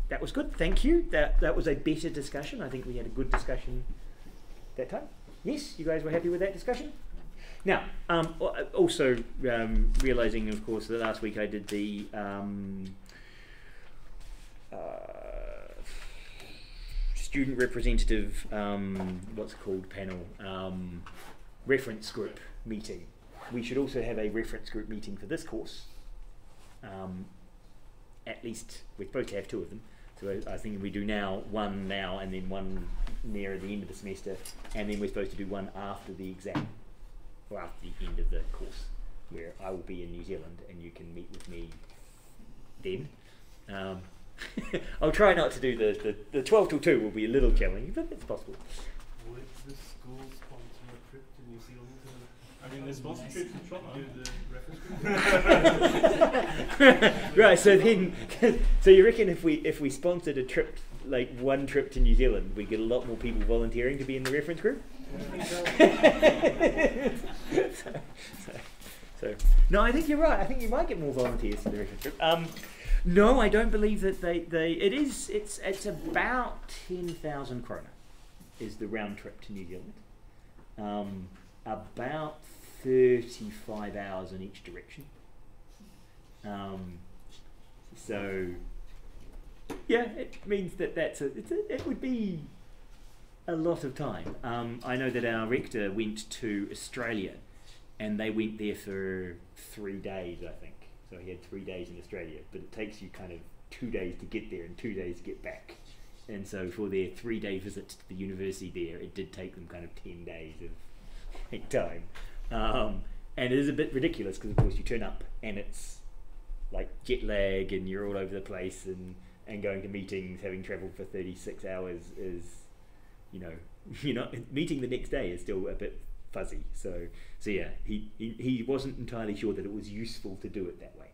That was good, thank you. That was a better discussion. I think we had a good discussion that time. Yes, you guys were happy with that discussion? Now, also realising, of course, that last week I did the student representative, what's it called, panel, reference group meeting. We should also have a reference group meeting for this course. At least we're supposed to have 2 of them. So I think we do one now and then one near the end of the semester, and then we're supposed to do one after the exam, or after the end of the course, where I will be in New Zealand and you can meet with me then. I'll try not to do the 12 till 2 will be a little challenging, but it's possible. Would the school sponsor a trip to New Zealand? I mean, they sponsor trips in Toronto. Do the reference group? Right, so then, so you reckon if we sponsored a trip, like one trip to New Zealand, we'd get a lot more people volunteering to be in the reference group? So no, I think you're right. I think you might get more volunteers to the reference group. No, I don't believe that it's about 10,000 krona is the round trip to New Zealand. About 35 hours in each direction. So yeah, it means that it would be a lot of time. I know that our rector went to Australia, and they went there for 3 days, I think. So he had 3 days in Australia, but it takes you kind of 2 days to get there and 2 days to get back. And so for their 3-day visit to the university there, it did take them kind of 10 days of time. And it is a bit ridiculous because, of course, you turn up and it's like jet lag and you're all over the place, and going to meetings, having travelled for 36 hours is, meeting the next day is still a bit fuzzy. So yeah, he wasn't entirely sure that it was useful to do it that way.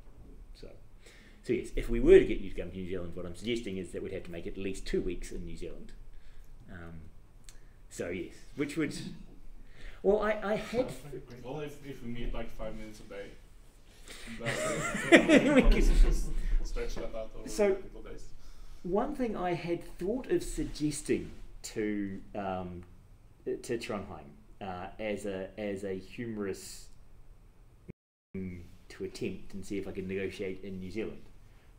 So yes, if we were to get you to come to New Zealand, what I'm suggesting is that we'd have to make at least 2 weeks in New Zealand. So yes, which would, well, I had. Well, if we meet like 5 minutes a day, We could just stretch that out over a couple of days. One thing I had thought of suggesting to Trondheim as a humorous to attempt and see if I could negotiate in New Zealand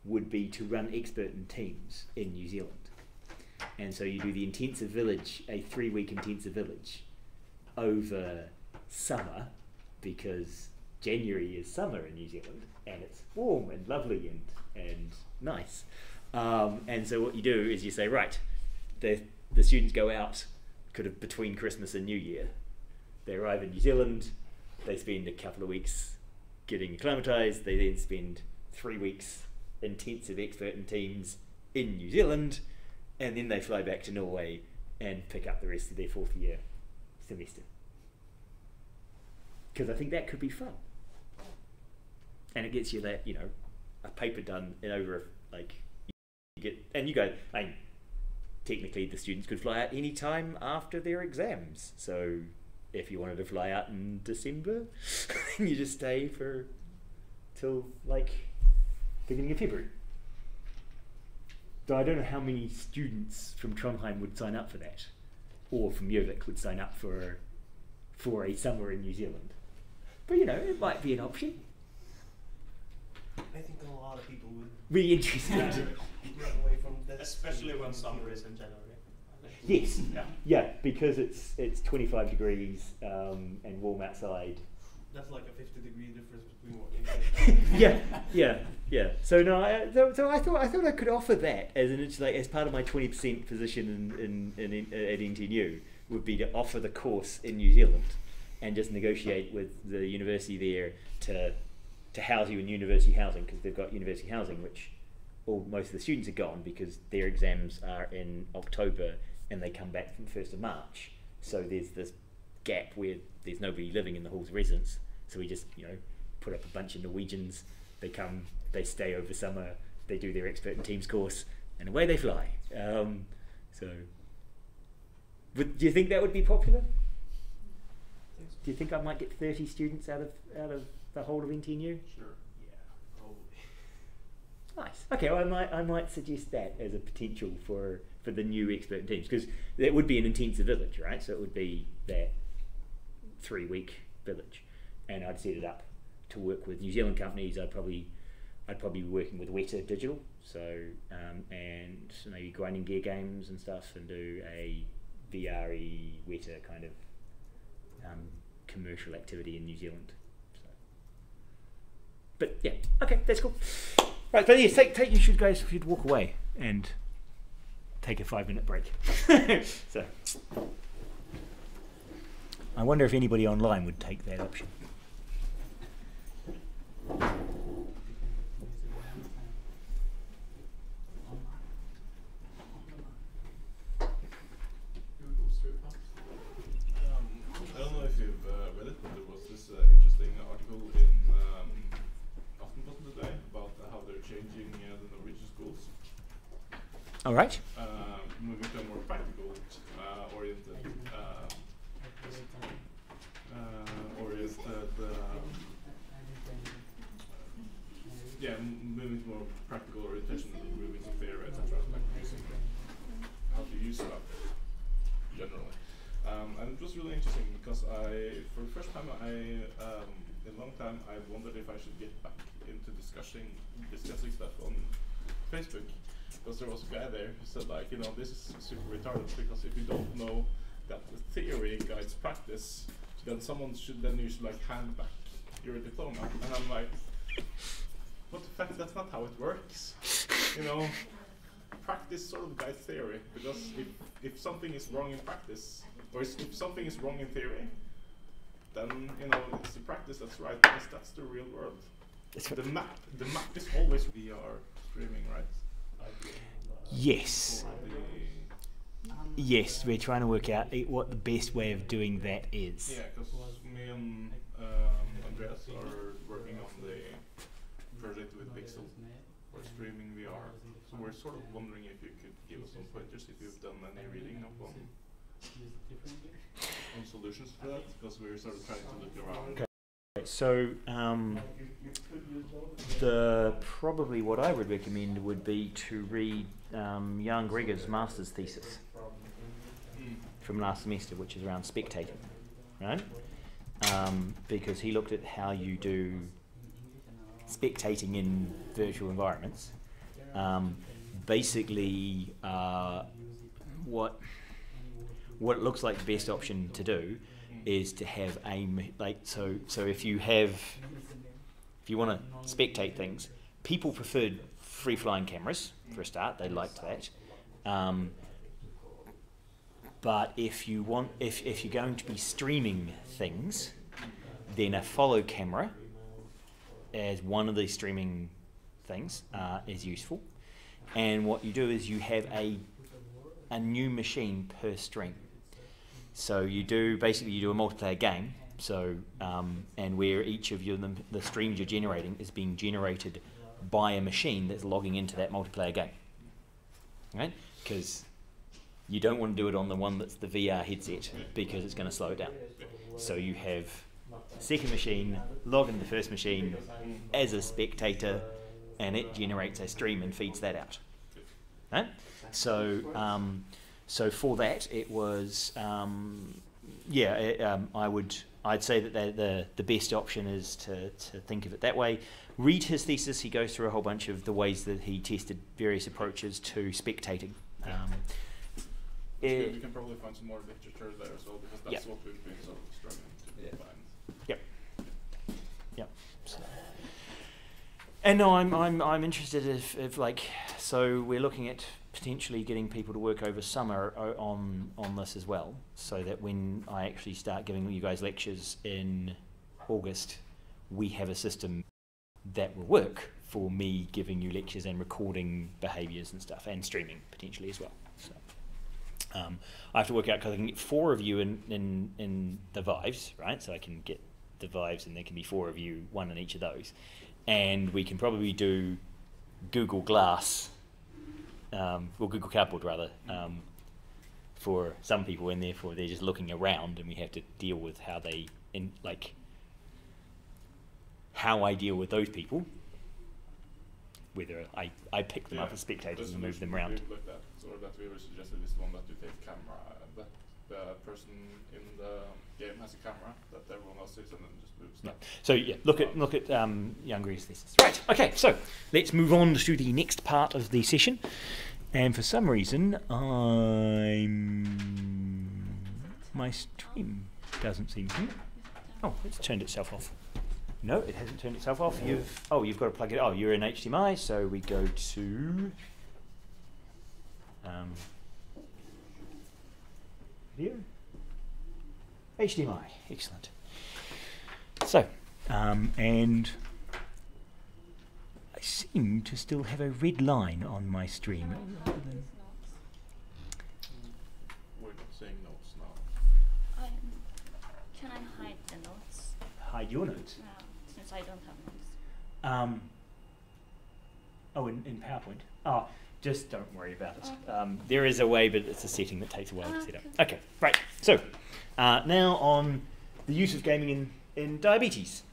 would be to run expert in teams in New Zealand. And so you do the intensive village, a 3-week intensive village over summer, because January is summer in New Zealand and it's warm and lovely and nice. And so what you do is you say, right, the students go out kind of between Christmas and New Year. They arrive in New Zealand, they spend a couple of weeks getting acclimatized, they then spend 3 weeks intensive expert in teams in New Zealand, and then they fly back to Norway and pick up the rest of their 4th year semester. Because I think that could be fun. And it gets you that, a paper done in over, you get, and you go, technically the students could fly out any time after their exams. So if you wanted to fly out in December, you just stay for till like beginning of February. So I don't know how many students from Trondheim would sign up for that, or from Gjøvik would sign up for a summer in New Zealand. But you know, it might be an option. I think a lot of people would Really interesting. run away from that. Especially when summer is in January. Yes. Yeah. Yeah, because it's 25 degrees and warm outside. That's like a 50-degree difference between what you Yeah. So no, I thought I could offer that as part of my 20% position at NTNU would be to offer the course in New Zealand and just negotiate with the university there to house you in university housing, because they've got university housing, which most of the students are gone because their exams are in October and they come back from 1st of March. So there's this gap where there's nobody living in the hall's residence. So we just, put up a bunch of Norwegians. They come, they stay over summer, they do their expert in teams course, and away they fly. So, do you think that would be popular? Do you think I might get 30 students out of the whole of NTNU? Sure. Yeah, probably. Nice. Okay, well, I might suggest that as a potential for the new expert in teams, because that would be an intensive village, right? So it would be that 3-week village, and I'd set it up to work with New Zealand companies. I'd probably be working with Weta Digital, so and maybe grinding gear games and stuff, and do a VRE Weta kind of commercial activity in New Zealand. So. But yeah, okay, that's cool. Right, but yes, you should walk away and take a 5-minute break. So, I wonder if anybody online would take that option. I don't know if you've read it, but there was this interesting article in Aftenposten today about how they're changing the Norwegian schools. All right. Moving to a more practical oriented moving to more practical orientation, moving to theory, etc. Like using how to use stuff generally. And it was really interesting because for the first time in a long time, I wondered if I should get back into discussing stuff on Facebook. Because there was a guy there who said, like, this is super retarded, because if you don't know that the theory guides practice, then you should like hand back your diploma. And I'm like, what the fact, that's not how it works. Practice sort of guides theory, because if something is wrong in practice, or if something is wrong in theory, then it's the practice that's right, because that's the real world. The map is always VR streaming, right? Yes. Yes, we're trying to work out what the best way of doing that is. Yeah, because me and Andreas are working on the project with Pixel for streaming VR. So we're sort of wondering if you could give us some pointers, if you've done any reading up on solutions for that, because we're sort of trying to look around. Okay. So probably what I would recommend would be to read Jan Gregor's master's thesis from last semester, which is around spectating, right? Because he looked at how you do spectating in virtual environments. Basically, what it looks like the best option to do is to have so if you want to spectate things, people preferred free flying cameras for a start. They liked that. But if you're going to be streaming things, then a follow camera as one of these streaming things is useful. And what you do is you have a new machine per stream. So you do a multiplayer game. So and where each of the streams you're generating is being generated by a machine that's logging into that multiplayer game, right? Because You don't want to do it on the one that's the VR headset because it's going to slow it down. So you have a second machine, log in the first machine as a spectator, and it generates a stream and feeds that out. Right? So for that, it was I'd say that the best option is to think of it that way. Read his thesis. He goes through a whole bunch of the ways that he tested various approaches to spectating. You can probably find some more literature there as well, because that's what we've been sort of struggling to find. Yep. So, and no, I'm interested if so we're looking at potentially getting people to work over summer on this as well, so that when I actually start giving you guys lectures in August, we have a system that will work for me giving you lectures and recording behaviours and stuff, and streaming potentially as well. So I have to work out, because I can get 4 of you in the Vives, right? So I can get the Vives, and there can be 4 of you, 1 in each of those, and we can probably do Google Glass, or Google Cardboard rather, for some people, and therefore they're just looking around, and we have to deal with how they how I deal with those people, whether I pick them up as spectators and move them around. We've looked at, or that we were suggested, is the one that you take camera, that the person in the game has a camera that everyone else sees, and then just moves that. So yeah, look at Younger's thesis. Right. Okay. So let's move on to the next part of the session. And for some reason, my stream doesn't seem to. Oh, it's turned itself off. No, it hasn't turned itself off. You've got to plug it. Oh, you're in HDMI, so we go to video. HDMI, excellent. So, and I seem to still have a red line on my stream. We're not saying notes now. Can I hide the notes? Hide your notes? No, since I don't have notes. In PowerPoint? Oh, just don't worry about it. Okay. There is a way, but it's a setting that takes a while to set up. Okay, right. So, now on the use of gaming in diabetes.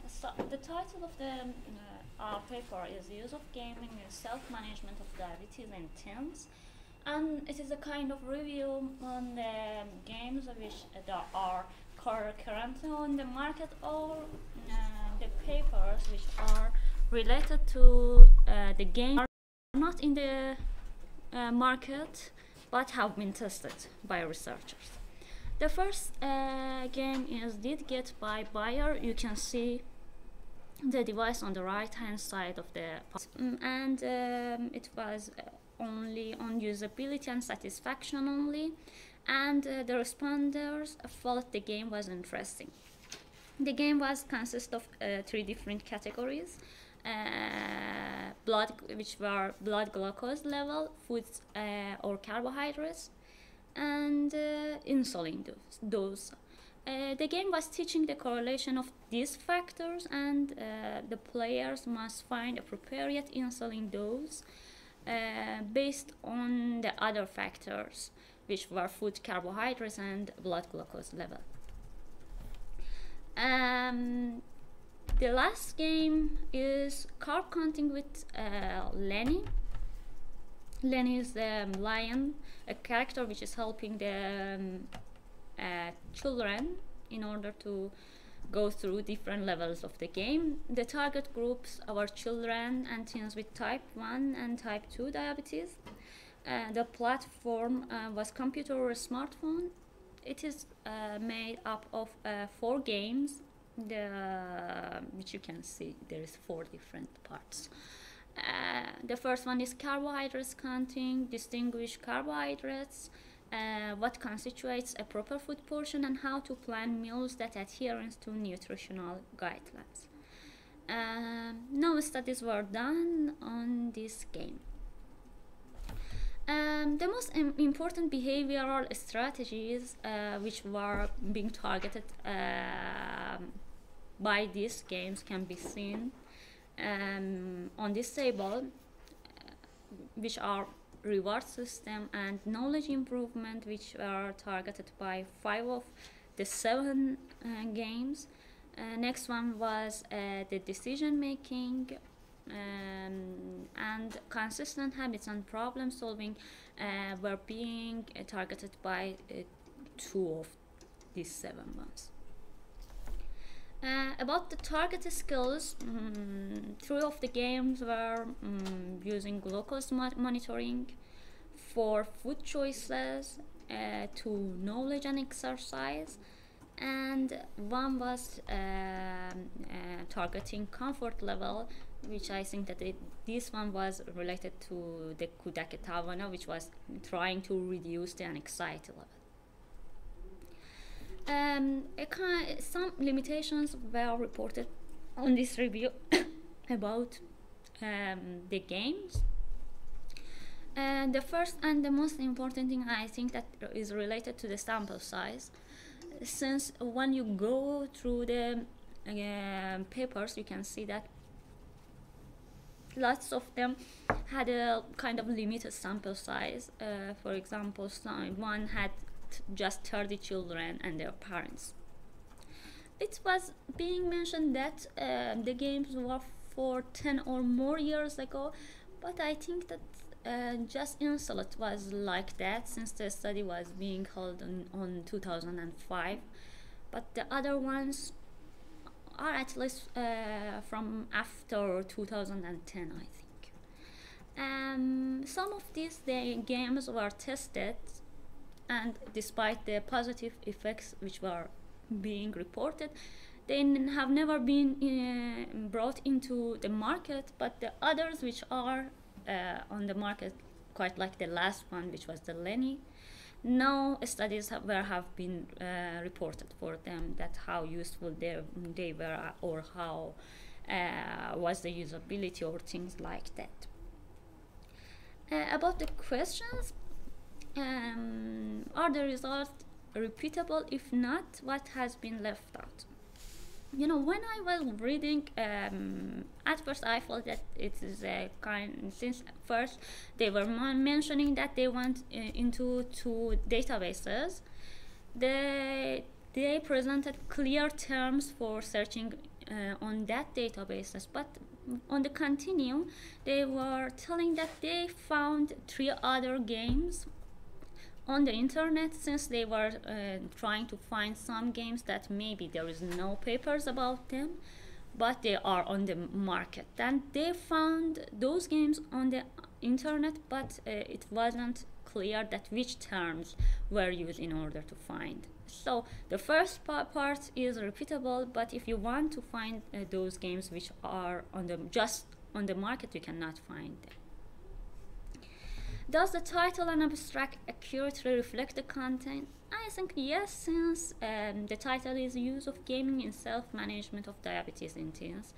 So the title of the our paper is Use of Gaming in Self-Management of Diabetes in Teens. And it is a kind of review on the games which are currently on the market, or the papers which are related to the game are not in the market but have been tested by researchers. The first game is Did Get by Bayer. You can see the device on the right hand side of the and it was only on usability and satisfaction only, and the responders felt the game was interesting. The game was consist of 3 different categories: which were blood glucose level, foods or carbohydrates, and insulin dose. The game was teaching the correlation of these factors, and the players must find appropriate insulin dose based on the other factors, which were food, carbohydrates, and blood glucose level. The last game is carb counting with Lenny. Lenny is the lion, a character which is helping the children in order to go through different levels of the game. The target groups are children and teens with type 1 and type 2 diabetes. The platform was computer or smartphone. It is made up of 4 games, which you can see there is 4 different parts. The first one is carbohydrates counting, distinguish carbohydrates, what constitutes a proper food portion, and how to plan meals that adhere to nutritional guidelines. No studies were done on this game. The most important behavioral strategies which were being targeted by these games can be seen on this table, which are reward system and knowledge improvement, which are targeted by 5 of the 7 games. Next one was the decision making and consistent habits and problem solving were being targeted by 2 of these 7 ones. About the targeted skills, 3 of the games were using glucose monitoring for food choices, to knowledge and exercise, and one was targeting comfort level, which I think that this one was related to the Kudake Tavana, which was trying to reduce the anxiety level. Some limitations were reported on this review about the games. And the first and the most important thing I think that is related to the sample size. Since when you go through the papers, you can see that lots of them had a kind of limited sample size. For example, one had just 30 children and their parents. It was being mentioned that the games were for 10 or more years ago, but I think that just Insulet was like that, since the study was being held on 2005, but the other ones are at least from after 2010, I think. Some of these games were tested, and despite the positive effects which were being reported, they have never been brought into the market, but the others which are on the market, quite like the last one, which was the Lenny, no studies have been reported for them, that how useful they were, or how was the usability or things like that. About the questions, are the results repeatable? If not, what has been left out? You know, when I was reading, at first I thought that it is a kind, since first they were mentioning that they went into 2 databases, they presented clear terms for searching on that databases, but on the continue, they were telling that they found 3 other games on the internet, since they were trying to find some games that maybe there is no papers about them, but they are on the market. And they found those games on the internet, but it wasn't clear that which terms were used in order to find. So the first part is repeatable, but if you want to find those games which are just on the market, you cannot find them. Does the title and abstract accurately reflect the content? I think yes, since the title is Use of Gaming in Self-Management of Diabetes in Teens.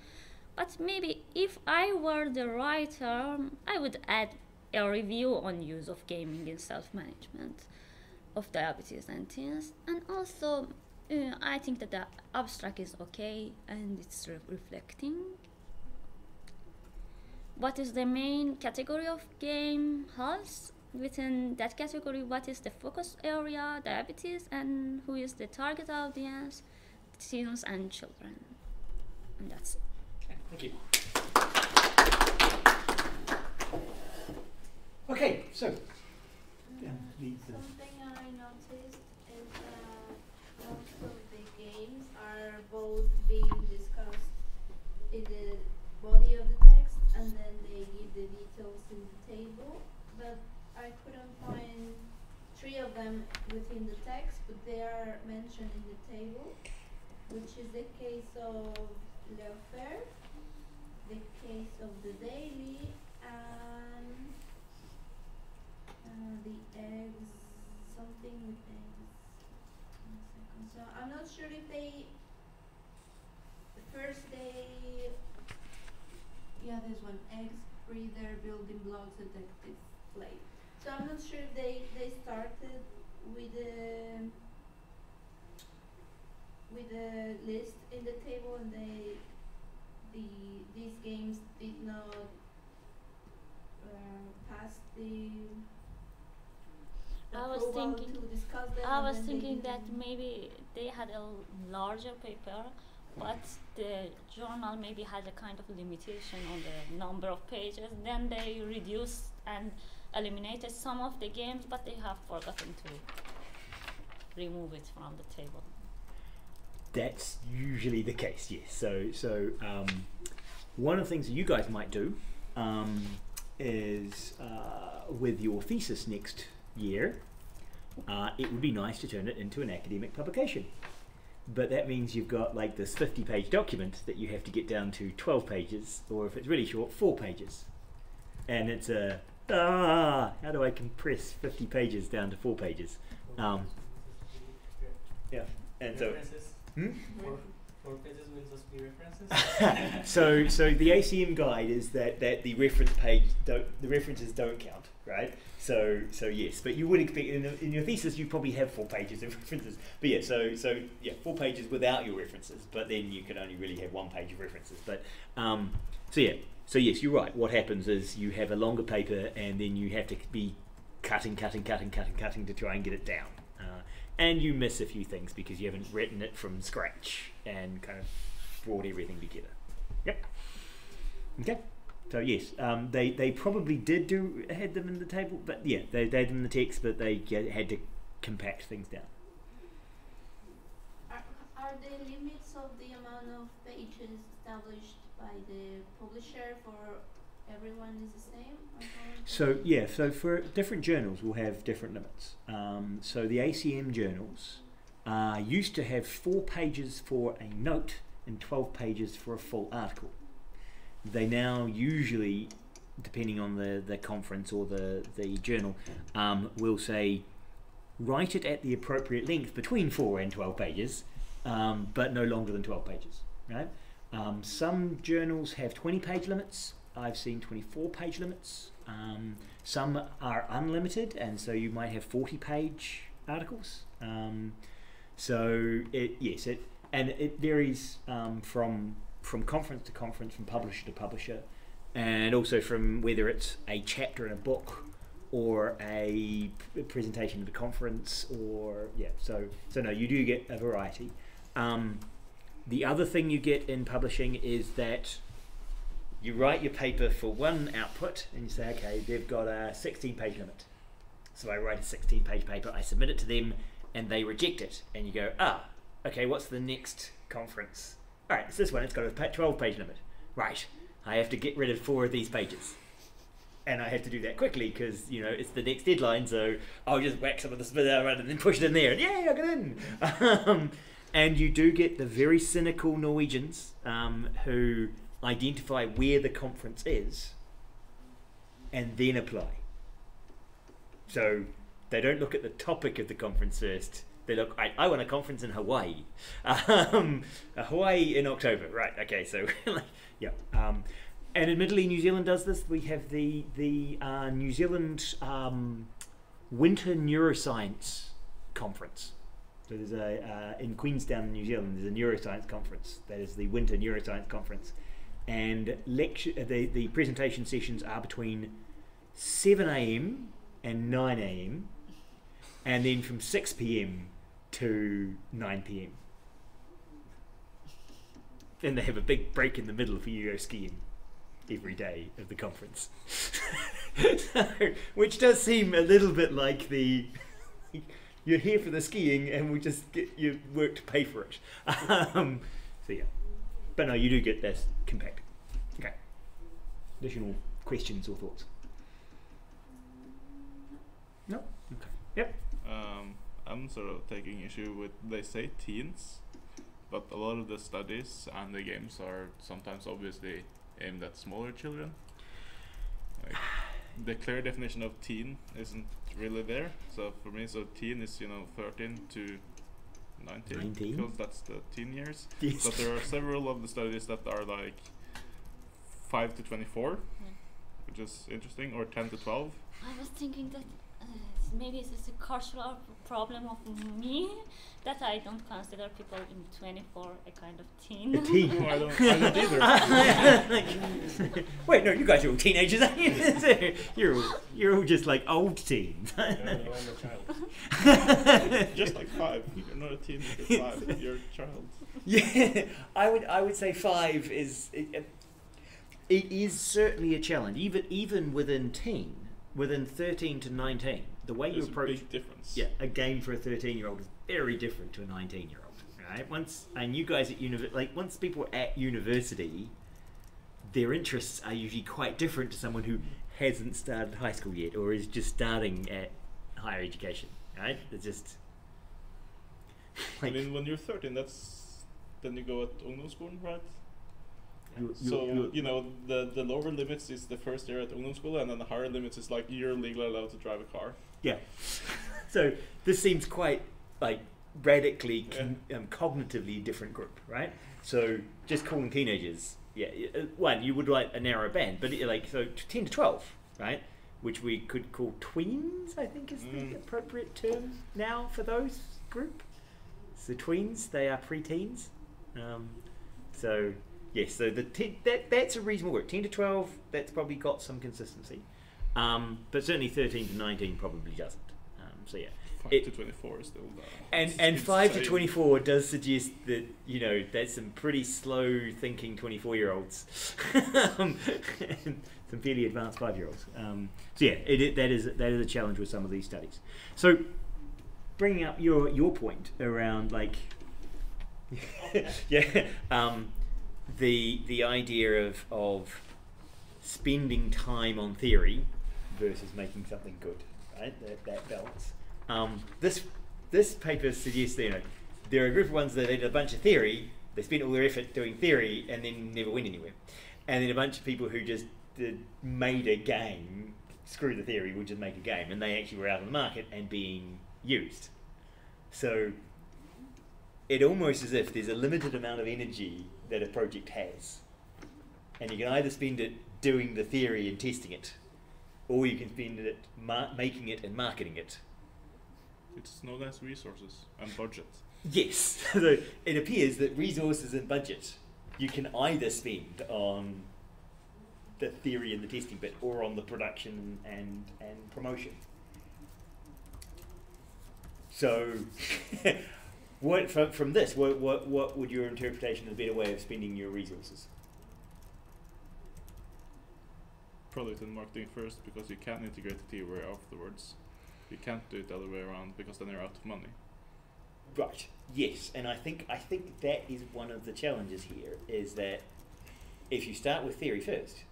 But maybe if I were the writer, I would add a review on use of gaming in self-management of diabetes in teens. And also, I think that the abstract is okay and it's reflecting. What is the main category of game? Health. Within that category, what is the focus area? Diabetes. And who is the target audience? Teens and children. And that's it. Okay, thank you. Okay, so something I noticed is that most of the games are both being discussed in the body of the text, and then they give the details in the table, but I couldn't find 3 of them within the text, but they are mentioned in the table, which is the case of Leofer, the case of the daily, and the eggs, something with eggs. 1 second. So I'm not sure if they, there's one, eggs, breeder, building blocks, detective plate. So I'm not sure if they started with the list in the table, and these games did not pass ask the I was approval thinking- to discuss them. I and was then they thinking can- that maybe they had a larger paper, but the journal maybe had a kind of limitation on the number of pages. Then they reduced and eliminated some of the games, but they have forgotten to remove it from the table. That's usually the case, yes. So one of the things that you guys might do is with your thesis next year, it would be nice to turn it into an academic publication. But that means you've got like this 50-page document that you have to get down to 12 pages, or if it's really short, 4 pages. And it's how do I compress 50 pages down to 4 pages? Yeah, and so. References. Hmm? 4 pages means just be references. So the ACM guide is that the references don't count, right? So yes, but you would expect in your thesis you probably have 4 pages of references. But yeah, so 4 pages without your references, but then you can only really have 1 page of references. But so yes, you're right. What happens is you have a longer paper, and then you have to be cutting to try and get it down. And you miss a few things because you haven't written it from scratch and kind of brought everything together. Yep. Okay. So yes, they probably had them in the table, but yeah, they had them in the text, but they had to compact things down. Are the limits of the amount of pages established by the publisher for everyone is the same? So yeah, so for different journals we'll have different limits. So the ACM journals used to have 4 pages for a note and 12 pages for a full article. They now usually, depending on the conference or the journal, will say write it at the appropriate length between 4 and 12 pages, but no longer than 12 pages. Right? Some journals have 20-page limits. I've seen 24-page limits. Some are unlimited, and so you might have 40-page articles. So it varies from conference to conference, from publisher to publisher, and also from whether it's a chapter in a book or a presentation at a conference, or So no, you do get a variety. The other thing you get in publishing is that you write your paper for one output and you say, okay, they've got a 16-page limit. So I write a 16-page paper, I submit it to them, and they reject it. And you go, okay, what's the next conference? All right, it's this one, it's got a 12-page limit. Right, I have to get rid of 4 of these pages. And I have to do that quickly because, it's the next deadline, so I'll just whack some of the spit out and then push it in there, and yay, I got in. And you do get the very cynical Norwegians who identify where the conference is and then apply. So they don't look at the topic of the conference first. They look, I want a conference in Hawaii. Hawaii in October, right? Okay, so yeah. And admittedly, New Zealand does this. We have the New Zealand Winter Neuroscience Conference. So there's in Queenstown, New Zealand, there's a neuroscience conference. That is the Winter Neuroscience Conference. And the presentation sessions are between 7 a.m. and 9 a.m. and then from 6 p.m. to 9 p.m. And they have a big break in the middle for you go skiing every day of the conference. So, which does seem a little bit like you're here for the skiing and we just get your work to pay for it. So yeah. But no, you do get this compact. Okay. Additional questions or thoughts? No? Okay. Yep. I'm sort of taking issue with, they say teens, but a lot of the studies and the games are sometimes obviously aimed at smaller children. Like, the clear definition of teen isn't really there. So for me, teen is 13 to 19, because that's the teen years. Yes. But there are several of the studies that are like 5 to 24, which is interesting, or 10 to 12. I was thinking that maybe it's a cultural problem of me that I don't consider people in 24 a kind of teen. A teen? No, I don't either. Wait, no, you guys are all teenagers, aren't you? you're all just like old teens. Yeah, no, I'm a child. Just like 5. You're not a teen, you're 5. You're a child. Yeah, I would say 5 is it is certainly a challenge, even within 13 to 19. The way you There's approach a big difference. yeah, a game for a 13-year-old is very different to a 19-year-old. Right? And you guys at once people are at university, their interests are usually quite different to someone who hasn't started high school yet or is just starting at higher education. Right? It's just. I mean, when you're 13, then you go at ungdomsskolen, right? So you know the lower limits is the first year at ungdomsskolen, and then the higher limits is like you're legally allowed to drive a car. Yeah. So this seems quite like radically cognitively different group, right? So just calling teenagers, one, you would like a narrow band, but so 10 to 12, right? Which we could call tweens, I think is the appropriate term now for those group. So tweens, they are preteens. So yes, so that's a reasonable group. 10 to 12, that's probably got some consistency. But certainly 13 to 19 probably doesn't. So yeah. 5 to 24 is still and 5 to 24 does suggest that, you know, that's some pretty slow thinking 24-year-olds. And some fairly advanced 5-year-olds. So yeah, that is a challenge with some of these studies. So bringing up your point around like the idea of spending time on theory versus making something good, right? That balance. This paper suggests that, you know, there are a group of ones that did a bunch of theory, they spent all their effort doing theory and then never went anywhere. And then a bunch of people who just made a game, screw the theory, we'll just make a game, and they actually were out on the market and being used. So it almost as if there's a limited amount of energy that a project has. And you can either spend it doing the theory and testing it, or you can spend it making it and marketing it. It's known as resources and budget. Yes, so it appears that resources and budget you can either spend on the theory and the testing bit, or on the production and promotion. So, from this, what would your interpretation of a better way of spending your resources? Product and marketing first, because you can't integrate the theory afterwards. You can't do it the other way around, because then you're out of money. Right. Yes, and I think that is one of the challenges here, is that if you start with theory first,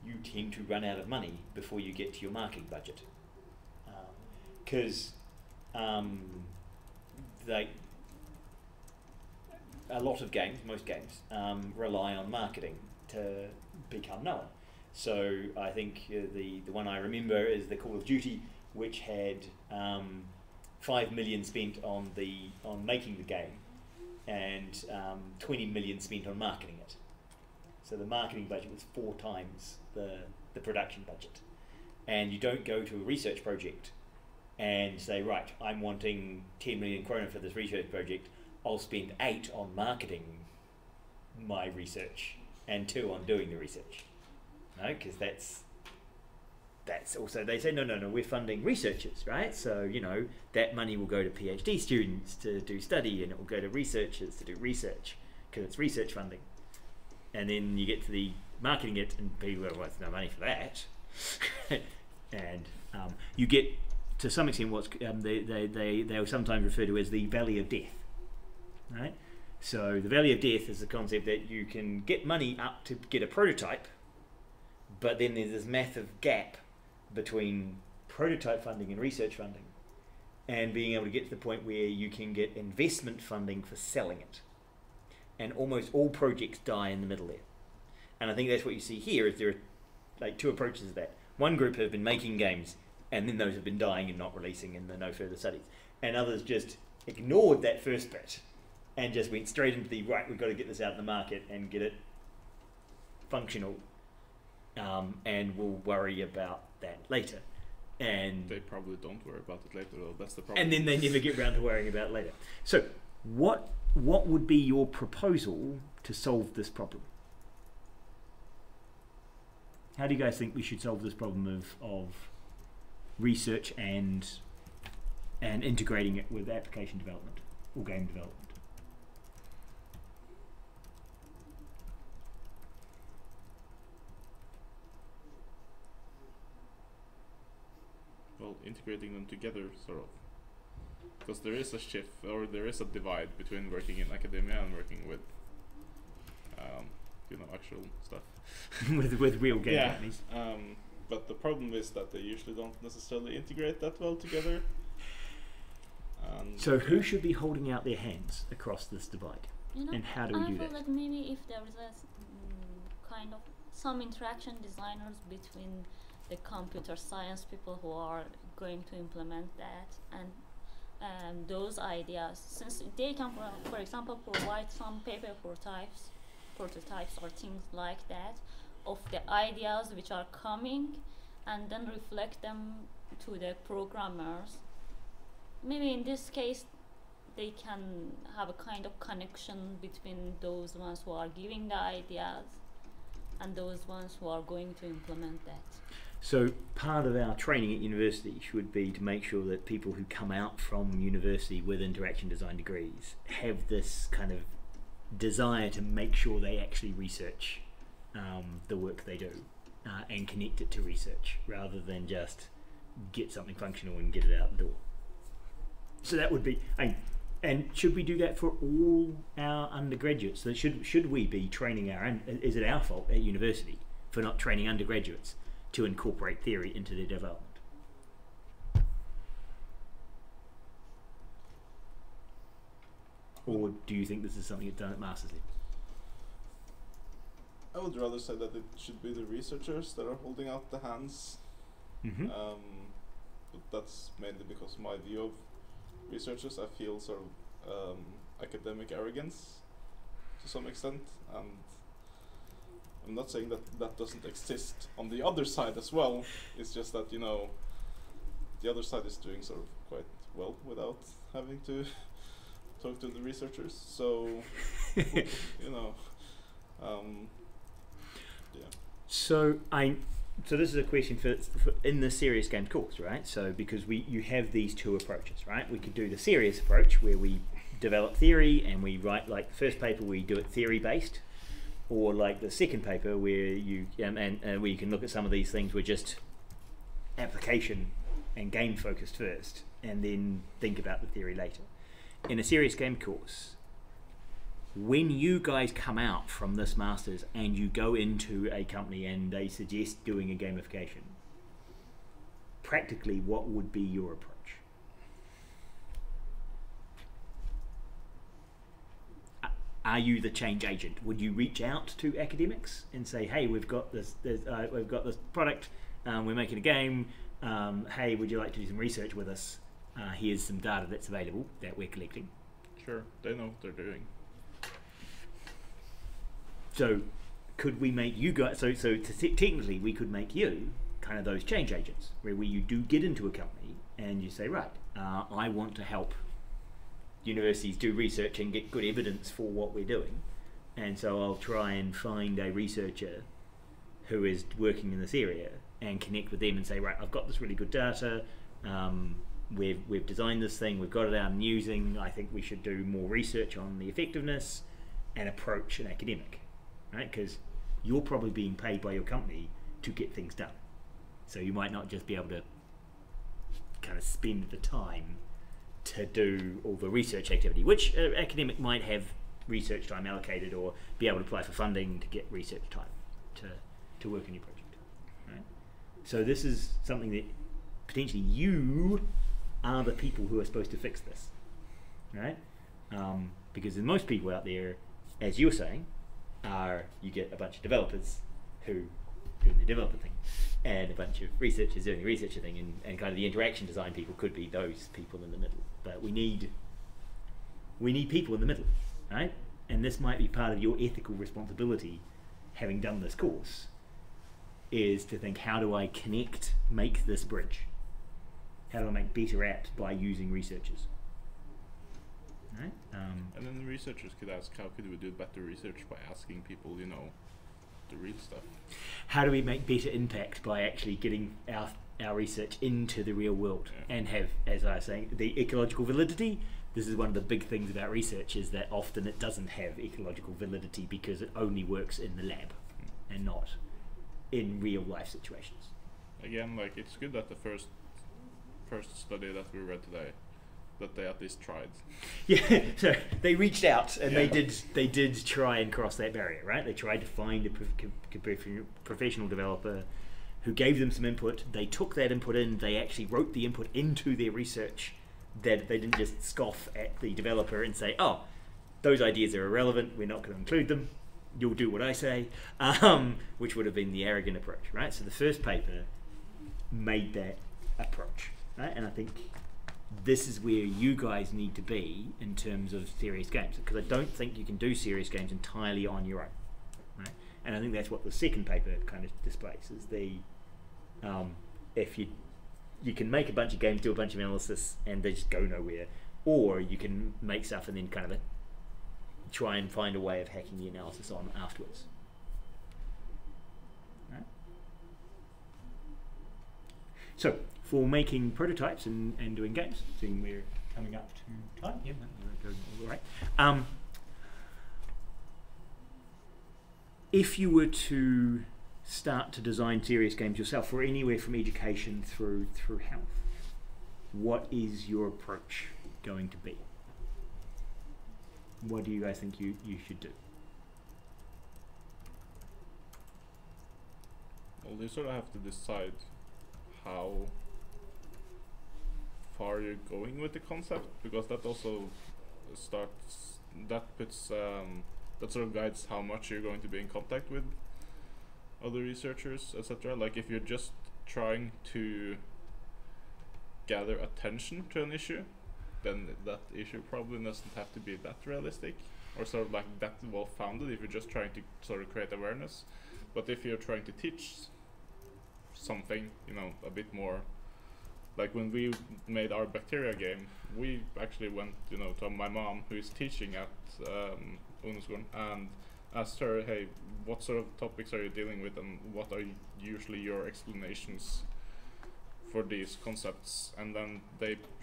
you tend to run out of money before you get to your marketing budget, because like a lot of games, most games, rely on marketing to become known. So I think the one I remember is the Call of Duty, which had 5 million spent on making the game, and 20 million spent on marketing it. So the marketing budget was 4 times the production budget. And you don't go to a research project and say, right, I'm wanting 10 million krona for this research project, I'll spend 8 on marketing my research and 2 on doing the research. No, because that's also, they say, no, we're funding researchers, right? So, you know, that money will go to PhD students to do study, and it will go to researchers to do research, because it's research funding. And then you get to the marketing it, and people go, well, there's no money for that. And you get, to some extent, what's they'll sometimes refer to as the valley of death, right? So the valley of death is the concept that you can get money up to get a prototype, but then there's this massive gap between prototype funding and research funding, and being able to get to the point where you can get investment funding for selling it. And almost all projects die in the middle there. And I think that's what you see here, is there are like 2 approaches to that. One group have been making games, and then those have been dying and not releasing, and there are no further studies. And others just ignored that first bit and just went straight into the, right, we've got to get this out in the market and get it functional, and we'll worry about that later. And they probably don't worry about it later, though. That's the problem. And then they never get round to worrying about it later. So, what would be your proposal to solve this problem? How do you guys think we should solve this problem of research and integrating it with application development or game development? Well, integrating them together, sort of. Because there is a shift, or there is a divide between working in academia and working with, actual stuff. with real game yeah. companies. But the problem is that they usually don't necessarily integrate that well together. So who should be holding out their hands across this divide? And how do we do I feel that? like maybe if there is a kind of some interaction designers between the computer science people who are going to implement that and those ideas, since they can, for example, provide some paper prototypes or things like that of the ideas which are coming, and then reflect them to the programmers. Maybe in this case they can have a kind of connection between those ones who are giving the ideas and those ones who are going to implement that. So part of our training at university should be to make sure that people who come out from university with interaction design degrees have this kind of desire to make sure they actually research the work they do and connect it to research rather than just get something functional and get it out the door. So that would be, and should we do that for all our undergraduates? So should we be training is it our fault at university for not training undergraduates to incorporate theory into their development? Or do you think this is something that's done at Masters level? I would rather say that it should be the researchers that are holding out the hands. Mm-hmm. But that's mainly because my view of researchers, I feel sort of academic arrogance to some extent, and I'm not saying that that doesn't exist on the other side as well. It's just that, the other side is doing sort of quite well without having to talk to the researchers. So, yeah. So this is a question for in the serious game course, right? So because you have these two approaches, right? We could do the serious approach where we develop theory and we write, like the first paper we do it theory based, or like the second paper where you where you can look at some of these things with just application and game focused first, and then think about the theory later. In a serious game course, when you guys come out from this masters and you go into a company and they suggest doing a gamification, practically what would be your approach? Are you the change agent? Would you reach out to academics and say, hey, we've got this product, we're making a game, hey, would you like to do some research with us? Here's some data that's available that we're collecting. Sure, they know what they're doing. So could we make you guys, technically we could make you kind of those change agents, where you do get into a company and you say, right, I want to help universities do research and get good evidence for what we're doing, and so I'll try and find a researcher who is working in this area and connect with them and say, right, I've got this really good data, we've designed this thing, we've got it out and using, I think we should do more research on the effectiveness and approach an academic, right? Because you're probably being paid by your company to get things done, so you might not just be able to kind of spend the time to do all the research activity, which academic might have research time allocated or be able to apply for funding to get research time to work on your project, right? So this is something that potentially you are the people who are supposed to fix this, right? Because most people out there, as you're saying, you get a bunch of developers who doing the developer thing and a bunch of researchers doing the researcher thing, and kind of the interaction design people could be those people in the middle. But we need people in the middle, right? And this might be part of your ethical responsibility, having done this course, is to think, how do I make this bridge How do I make better apps by using researchers? Right? And then the researchers could ask, how could we do better research by asking people, you know, the real stuff. How do we make better impact by actually getting our research into the real world and have, as I was saying, the ecological validity? This is one of the big things about research, is that often it doesn't have ecological validity because it only works in the lab and not in real life situations. Again, like, it's good that the first study that we read today, that they at least tried. Yeah, so they reached out and they did try and cross that barrier, right? They tried to find a professional developer who gave them some input. They took that input in. They actually wrote the input into their research. That they didn't just scoff at the developer and say, "Oh, those ideas are irrelevant. We're not going to include them. You'll do what I say," which would have been the arrogant approach, right? So the first paper made that approach, right? And I think this is where you guys need to be in terms of serious games, because I don't think you can do serious games entirely on your own, right? And I think that's what the second paper kind of displays, is the if you can make a bunch of games, do a bunch of analysis, and they just go nowhere, or you can make stuff and then kind of try and find a way of hacking the analysis on afterwards. Right? So, for making prototypes and doing games, seeing we're coming up to time, yeah, we're going all right. If you were to start to design serious games yourself, for anywhere from education through health, what is your approach going to be? What do you guys think you should do? Well, you sort of have to decide how far you're going with the concept, because that also puts that sort of guides how much you're going to be in contact with other researchers, etc. Like, if you're just trying to gather attention to an issue, then that issue probably doesn't have to be that realistic or sort of like that well founded if you're just trying to sort of create awareness. But if you're trying to teach something, you know, a bit more, like when we made our bacteria game, we actually went, you know, to my mom, who is teaching at Ungdomsskolen, and asked her, hey, what sort of topics are you dealing with, and what are usually your explanations for these concepts? And then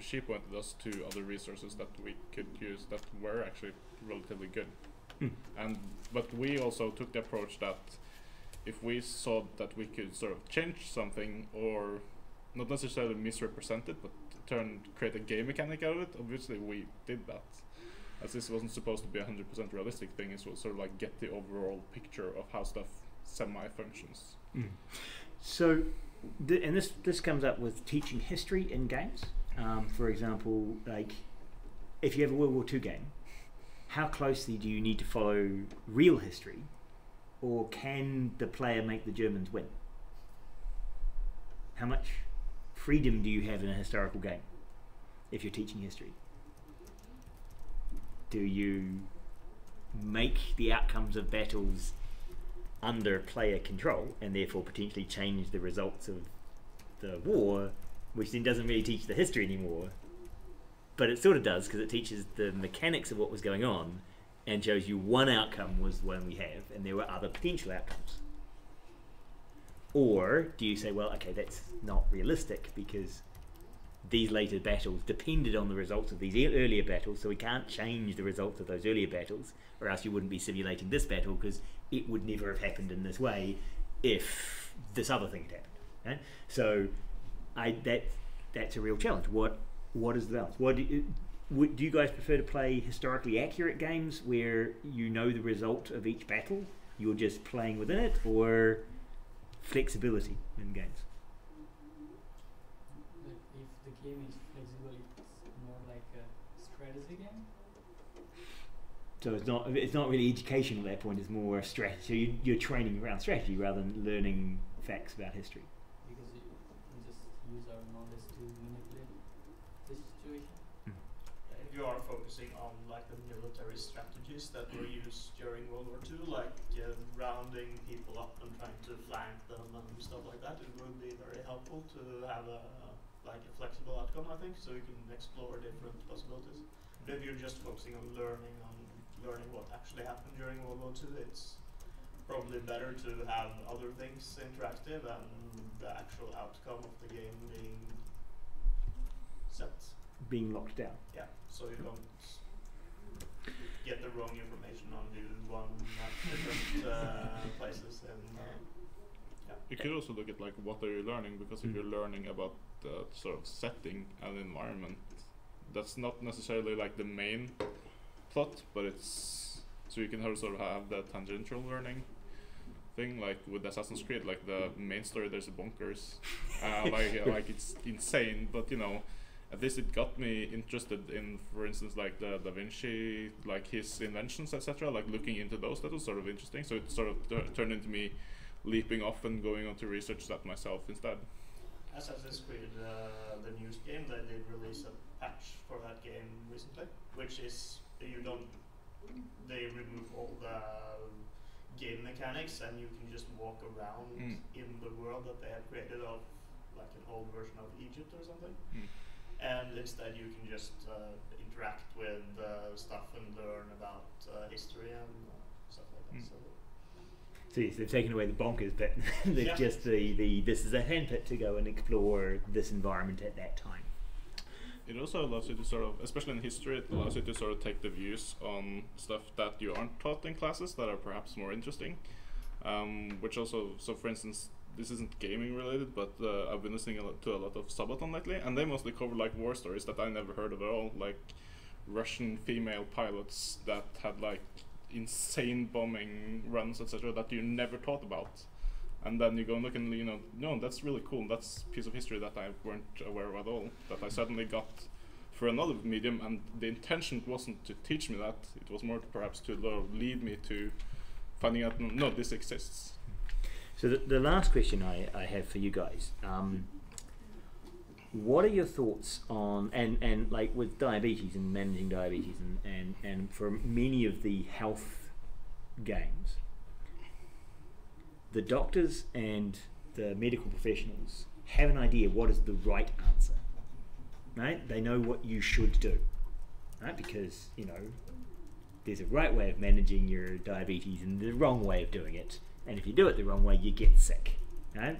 she pointed us to other resources that we could use that were actually relatively good. But we also took the approach that if we saw that we could sort of change something, or not necessarily misrepresent it, but create a game mechanic out of it, obviously we did that. As this wasn't supposed to be a 100% realistic thing, it was sort of like get the overall picture of how stuff semi-functions. So, and this comes up with teaching history in games. For example, like if you have a World War II game, how closely do you need to follow real history, or can the player make the Germans win? How much freedom do you have in a historical game if you're teaching history? Do you make the outcomes of battles under player control and therefore potentially change the results of the war, which then doesn't really teach the history anymore, but it sort of does, because it teaches the mechanics of what was going on and shows you one outcome was the one we have and there were other potential outcomes? Or do you say, well, okay, that's not realistic because these later battles depended on the results of these earlier battles, so we can't change the results of those earlier battles, or else you wouldn't be simulating this battle because it would never have happened in this way if this other thing had happened. Right? So that's a real challenge. What is the balance? Do you guys prefer to play historically accurate games where you know the result of each battle, you're just playing within it, or flexibility in games? If the game is flexible, it's more like a strategy game. So it's not really educational at that point. It's more a strategy. So you're training around strategy rather than learning facts about history. Because we just use our knowledge to manipulate the situation. If you are focusing on like the military strategies that were used during World War II, like rounding people up and trying to flank them and stuff like that, it would be very helpful to have a like a flexible outcome, I think, so you can explore different possibilities. But if you're just focusing on learning what actually happened during World War II, it's probably better to have other things interactive and the actual outcome of the game being set. Being locked down. Yeah, so you don't get the wrong information on you one at different places. And yeah. You could also look at like what are you learning, because if you're learning about the sort of setting and environment, that's not necessarily like the main plot, but it's so you can sort of have that tangential learning thing, like with Assassin's Creed, like the main story there's a bunkers, like it's insane, but you know, at least it got me interested in, for instance, like the Da Vinci, like his inventions, etc. Like looking into those, that was sort of interesting. So it sort of turned into me leaping off and going on to research that myself instead. Assassin's Creed, the news game, they did release a patch for that game recently, which is they remove all the game mechanics and you can just walk around in the world that they have created of like an old version of Egypt or something. And instead you can just interact with stuff and learn about history and stuff like that. So yes, they've taken away the bonkers bit. There's just the this is a handpick to go and explore this environment at that time. It also allows you to sort of, especially in history, it allows you to sort of take the views on stuff that you aren't taught in classes that are perhaps more interesting. Which also, so for instance, this isn't gaming related, but I've been listening to a lot of Sabaton lately, and they mostly cover like war stories that I never heard of at all, like Russian female pilots that had like insane bombing runs, etc., that you never thought about. And then you go and look and, you know, no, that's really cool. That's a piece of history that I weren't aware of at all, that I suddenly got for another medium, and the intention wasn't to teach me that. It was more perhaps to lead me to finding out, no, this exists. So the last question I have for you guys, what are your thoughts on, and like with diabetes and managing diabetes and for many of the health games, the doctors and the medical professionals have an idea what is the right answer, right? They know what you should do, right? Because, you know, there's a right way of managing your diabetes and the wrong way of doing it. And if you do it the wrong way, you get sick, right?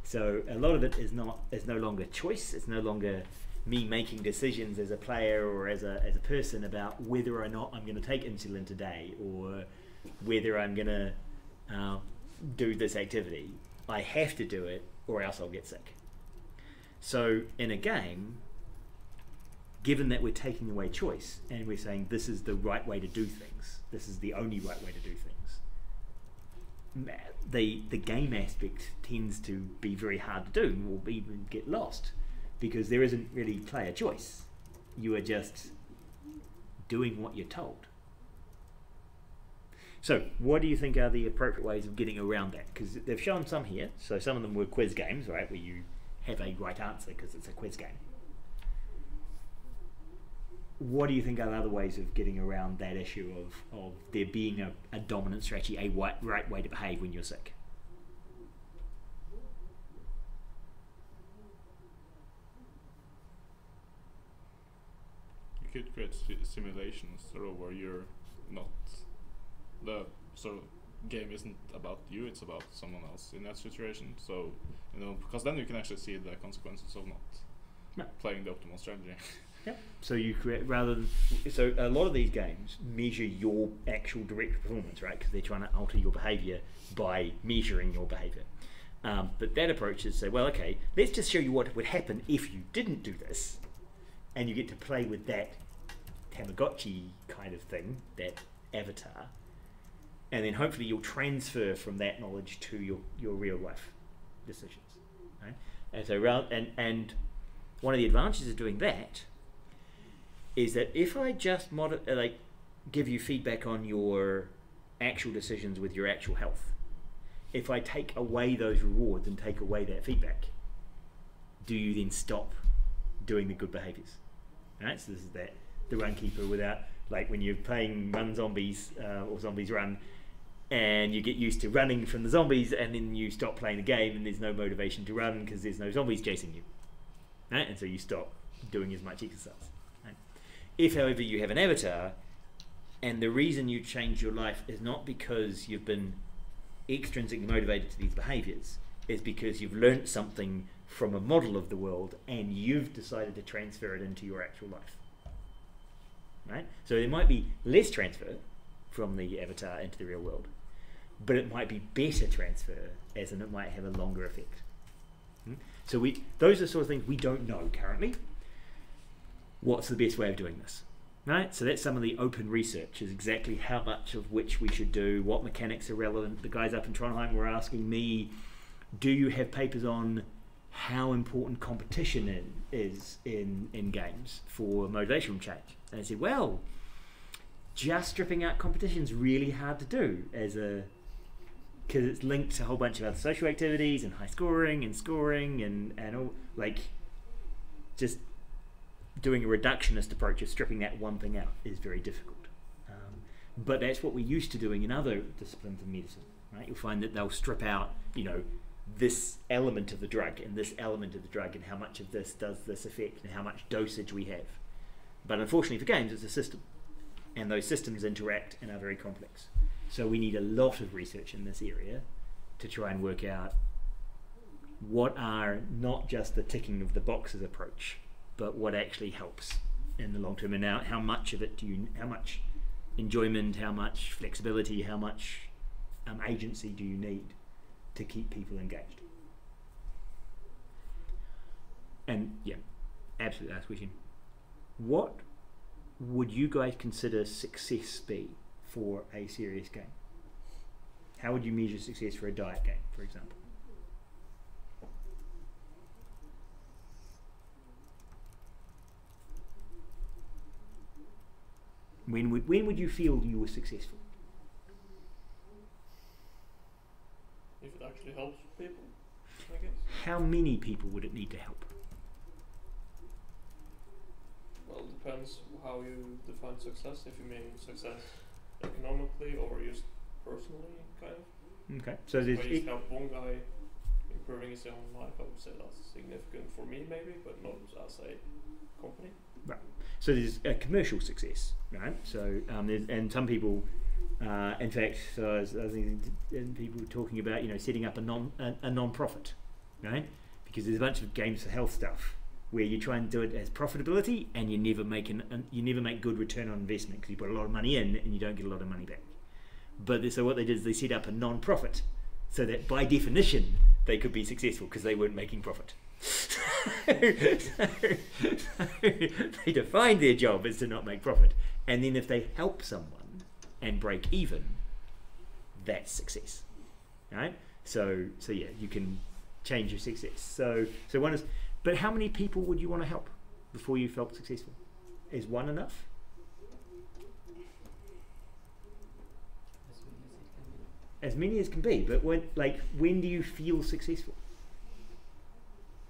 So a lot of it is no longer choice. It's no longer me making decisions as a player or as a person about whether or not I'm going to take insulin today or whether I'm going to do this activity. I have to do it or else I'll get sick. So in a game, given that we're taking away choice and we're saying this is the right way to do things, this is the only right way to do things, the game aspect tends to be very hard to do, or even get lost, because there isn't really player choice. You are just doing what you're told. So what do you think are the appropriate ways of getting around that? Because they've shown some here, so some of them were quiz games, right, where you have a right answer because it's a quiz game. What do you think are other ways of getting around that issue of there being a dominant strategy, a right way to behave when you're sick? You could create simulations sort of where you're not, the sort of game isn't about you, it's about someone else in that situation. So, you know, because then you can actually see the consequences of not playing the optimal strategy. Yep. So you create so a lot of these games measure your actual direct performance, right? Because they're trying to alter your behavior by measuring your behavior. But that approach is say, well, okay, let's just show you what would happen if you didn't do this, and you get to play with that Tamagotchi kind of thing, that avatar, and then hopefully you'll transfer from that knowledge to your real life decisions, right? And so and one of the advantages of doing that is that if I just give you feedback on your actual decisions with your actual health, if I take away those rewards and take away that feedback, do you then stop doing the good behaviors? Right? So this is the Runkeeper without, like when you're playing Run Zombies or Zombies Run, and you get used to running from the zombies, and then you stop playing the game and there's no motivation to run because there's no zombies chasing you. right? And so you stop doing as much exercise. Right? If, however, you have an avatar, and the reason you change your life is not because you've been extrinsically motivated to these behaviors, is because you've learnt something from a model of the world and you've decided to transfer it into your actual life. Right? So there might be less transfer from the avatar into the real world, but it might be better transfer, as in it might have a longer effect. So those are the sort of things we don't know currently. What's the best way of doing this? Right? So that's some of the open research, is exactly how much of which we should do, what mechanics are relevant. The guys up in Trondheim were asking me, do you have papers on how important competition is in games for motivational change? And I said, well, just stripping out competition is really hard to do because it's linked to a whole bunch of other social activities and high scoring and all, like, just doing a reductionist approach of stripping that one thing out is very difficult. But that's what we're used to doing in other disciplines of medicine, right? You'll find that they'll strip out, this element of the drug and this element of the drug and how much of this does this effect and how much dosage we have. But unfortunately for games, it's a system, and those systems interact and are very complex. So we need a lot of research in this area to try and work out what are not just the ticking of the boxes approach, but what actually helps in the long term, and now how much of it how much enjoyment, how much flexibility, how much agency do you need to keep people engaged? And yeah, absolutely last question. What would you guys consider success be for a serious game? How would you measure success for a diet game, for example? When would you feel you were successful? If it actually helps people, I guess. How many people would it need to help? Well, it depends how you define success. If you mean success economically or just personally, kind of. Okay, so there's if I just help one guy improving his own life, I would say that's significant for me, maybe, but not as a company. Right. So there's a commercial success, right? So and some people, in fact, so I was thinking, people were talking about setting up a non-profit, right? Because there's a bunch of games for health stuff where you try and do it as profitability, and you never make good return on investment because you put a lot of money in and you don't get a lot of money back. But so what they did is they set up a non-profit, so that by definition they could be successful because they weren't making profit. They defined their job as to not make profit, and then if they help someone and break even, that's success, right? So yeah, you can change your success. So one is, but how many people would you want to help before you felt successful? Is one enough? As many as can be, but when do you feel successful?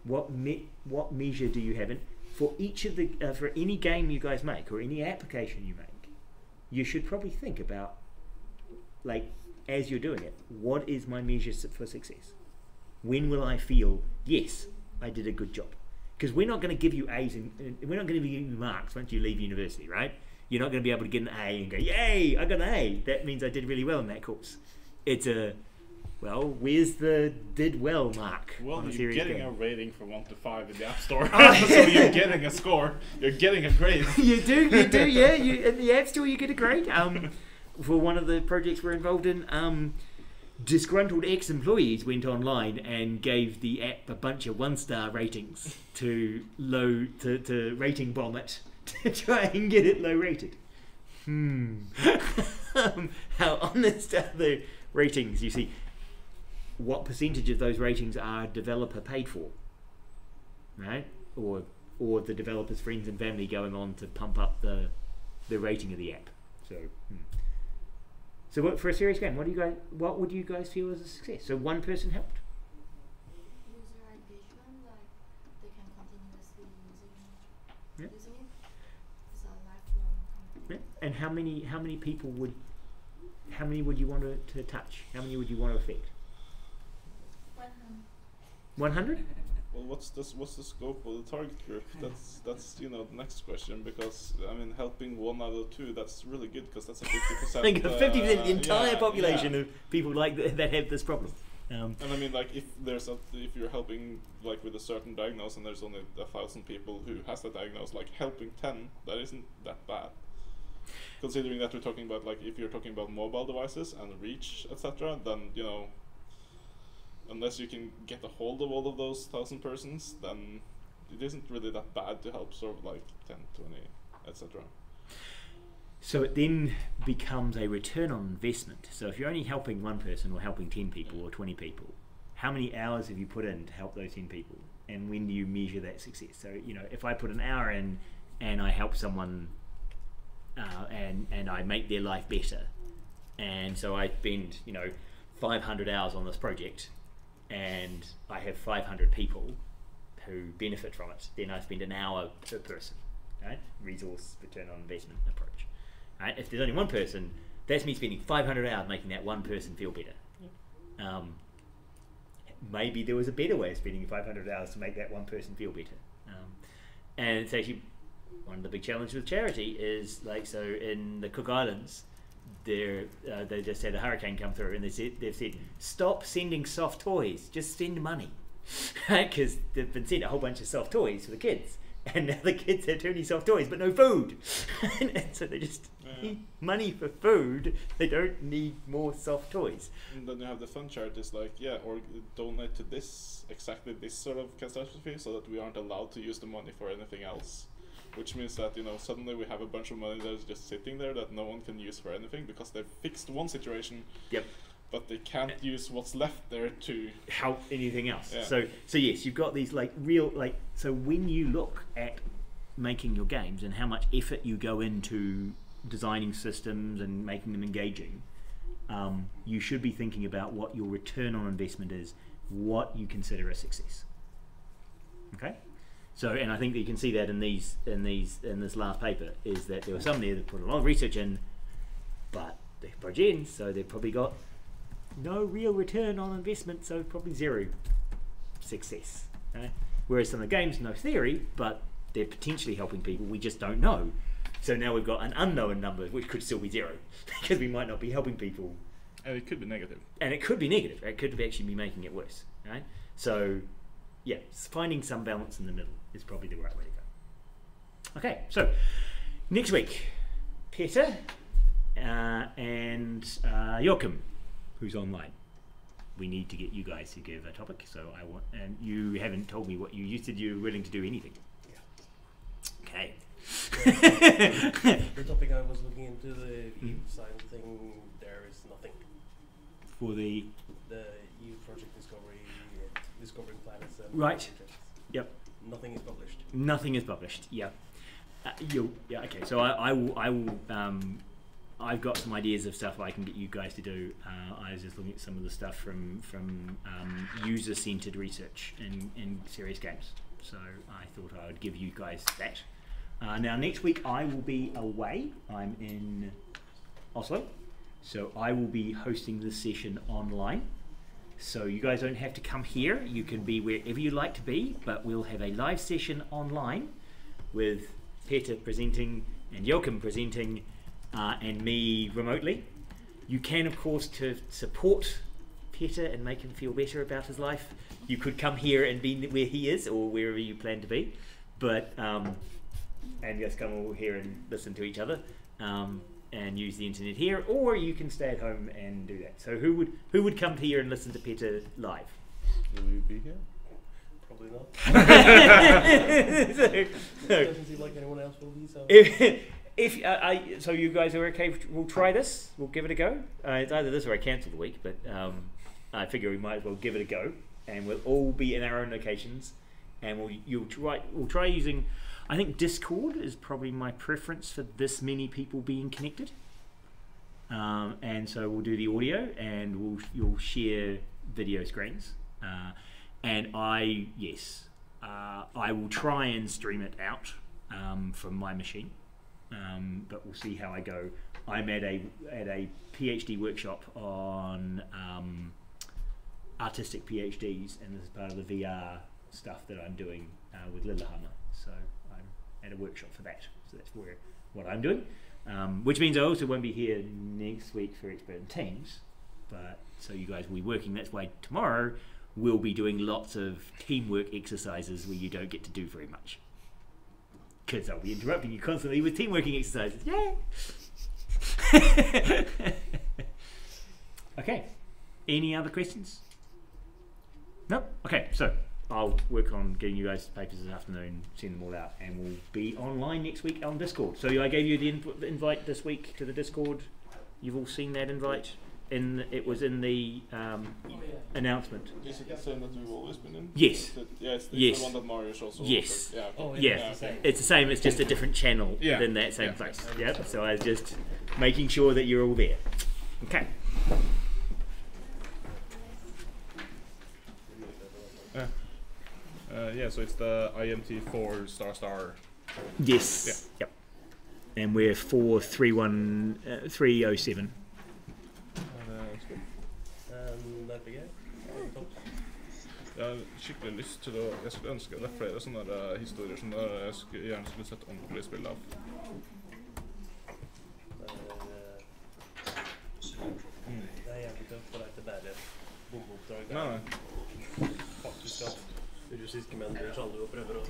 What measure do you have? And for each of the for any game you guys make or any application you make, you should probably think about, as you're doing it, what is my measure for success? When will I feel, yes, I did a good job? Because we're not going to give you A's and we're not going to give you marks once you leave university, right? You're not going to be able to get an A and go, yay, I got an A. That means I did really well in that course. It's where's the did well mark? Well, on a you're serious getting game? a rating from 1 to 5 in the App Store. So you're getting a score. You're getting a grade. you do, yeah. In the App Store you get a grade. For one of the projects we're involved in, disgruntled ex-employees went online and gave the app a bunch of 1-star ratings to rating bomb it to try and get it low rated. How honest are the ratings? You see, what percentage of those ratings are developer paid for, right? Or the developer's friends and family going on to pump up the rating of the app. So what, for a serious game, what would you guys feel as a success? So one person helped. User engagement, they can continuously using it. It's a lifelong company. Yeah. And how many people would you want to touch? How many would you want to affect? 100. 100? Well, what's the scope of the target group? That's you know the next question, because I mean helping 1 out of 2, that's really good, because that's a 50%. I think 50% of the entire yeah, population yeah. of people like that have this problem. And I mean, like, if you're helping like with a certain diagnosis and there's only 1,000 people who has that diagnosis, like helping 10, that isn't that bad. Considering that we're talking about, like, if you're talking about mobile devices and reach, etc., then you know, unless you can get a hold of all of those 1,000 persons, then it isn't really that bad to help sort of like 10, 20, etc. So it then becomes a return on investment. So if you're only helping 1 person or helping 10 people or 20 people, how many hours have you put in to help those 10 people? And when do you measure that success? So, you know, if I put an hour in and I help someone and I make their life better, and so I spend, you know, 500 hours on this project and I have 500 people who benefit from it, then I spend an hour per person, right? Resource return on investment approach. Right? If there's only 1 person, that's me spending 500 hours making that 1 person feel better. Maybe there was a better way of spending 500 hours to make that 1 person feel better. And it's actually one of the big challenges with charity is, like, so in the Cook Islands, they just had a hurricane come through, and they've said, stop sending soft toys, just send money, right? Because they've been sent a whole bunch of soft toys for the kids. And now the kids have too many soft toys, but no food. And so they just need money for food. They don't need more soft toys. And then you have the fun charities like, yeah, or donate to this, exactly this sort of catastrophe, so that we aren't allowed to use the money for anything else. Which means that, you know, suddenly we have a bunch of money that is just sitting there that no one can use for anything, because they've fixed one situation. Yep. But they can't use what's left there to help anything else. Yeah. So yes, you've got these like real, like, so when you look at making your games and how much effort you go into designing systems and making them engaging, you should be thinking about what your return on investment is, what you consider a success. Okay. So, and I think that you can see that in this last paper, is that there were some there that put a lot of research in, but they're progens, so they've probably got no real return on investment, so probably 0 success. Right? Whereas some of the games, no theory, but they're potentially helping people, we just don't know. So now we've got an unknown number, which could still be 0, because we might not be helping people. And it could be negative. And it could be negative, right? It could actually be making it worse. Right? So, yeah, finding some balance in the middle is probably the right way to go. Okay, so next week, Peter and Joachim, who's online. We need to get you guys to give a topic, so I want, and you haven't told me what you said you were willing to do anything. Yeah. Okay. The topic I was looking into, the EU sign thing, there is nothing. For the EU project discovering planets and right. projects. Yep. Nothing is published. Nothing is published. Yeah. Yeah. Okay. So I will. I've got some ideas of stuff I can get you guys to do. I was just looking at some of the stuff from user-centered research in serious games. So I thought I would give you guys that. Now next week I will be away. I'm in Oslo, so I will be hosting this session online. So you guys don't have to come here. You can be wherever you like to be, but we'll have a live session online with Peter presenting and Joachim presenting and me remotely. You can, of course, to support Peter and make him feel better about his life, you could come here and be where he is or wherever you plan to be, but and just come all here and listen to each other and use the internet here, or you can stay at home and do that. So who would come here and listen to Peter live? Will you be here? Probably not. Doesn't seem like anyone else will be. So. So you guys are okay? We'll try this. We'll give it a go. It's either this or I cancel the week, but I figure we might as well give it a go, and we'll all be in our own locations, and we'll try using. I think Discord is probably my preference for this many people being connected, and so we'll do the audio, and you'll share video screens, and I will try and stream it out from my machine. But we'll see how I go. I'm at a PhD workshop on artistic PhDs, and this is part of the VR stuff that I'm doing with Lillehammer. So I'm at a workshop for that. So that's what I'm doing. Which means I also won't be here next week for Expert in Teams. But so you guys will be working. That's why tomorrow we'll be doing lots of teamwork exercises where you don't get to do very much. Because I'll be interrupting you constantly with teamworking exercises. Yay! Okay. Any other questions? No? Okay, so I'll work on getting you guys papers this afternoon, send them all out, and we'll be online next week on Discord. So I gave you the invite this week to the Discord. You've all seen that invite? It was in the announcement. Is it the same that we've always been in? Yes. It's the Yes. one that Marius also Yes. offered. Yeah. Okay. Yeah, it's the same. It's just a different channel Yeah. than that same Yeah. place. Yeah. So I was just making sure that you're all there. Okay. Yeah, so it's the IMT4307. Yes. Yeah. Yep. And we're 4307. That's good. That'd be it. Jeg har skikkelig lyst til å Jeg skulle ønske det er flere sånne der, historier som jeg gjerne skulle sett ordentlig spill av. Det er jævlig tøft for deg til bare bombeoppdrag. Nei. Faktisk at russiske menn blir salve og prøver å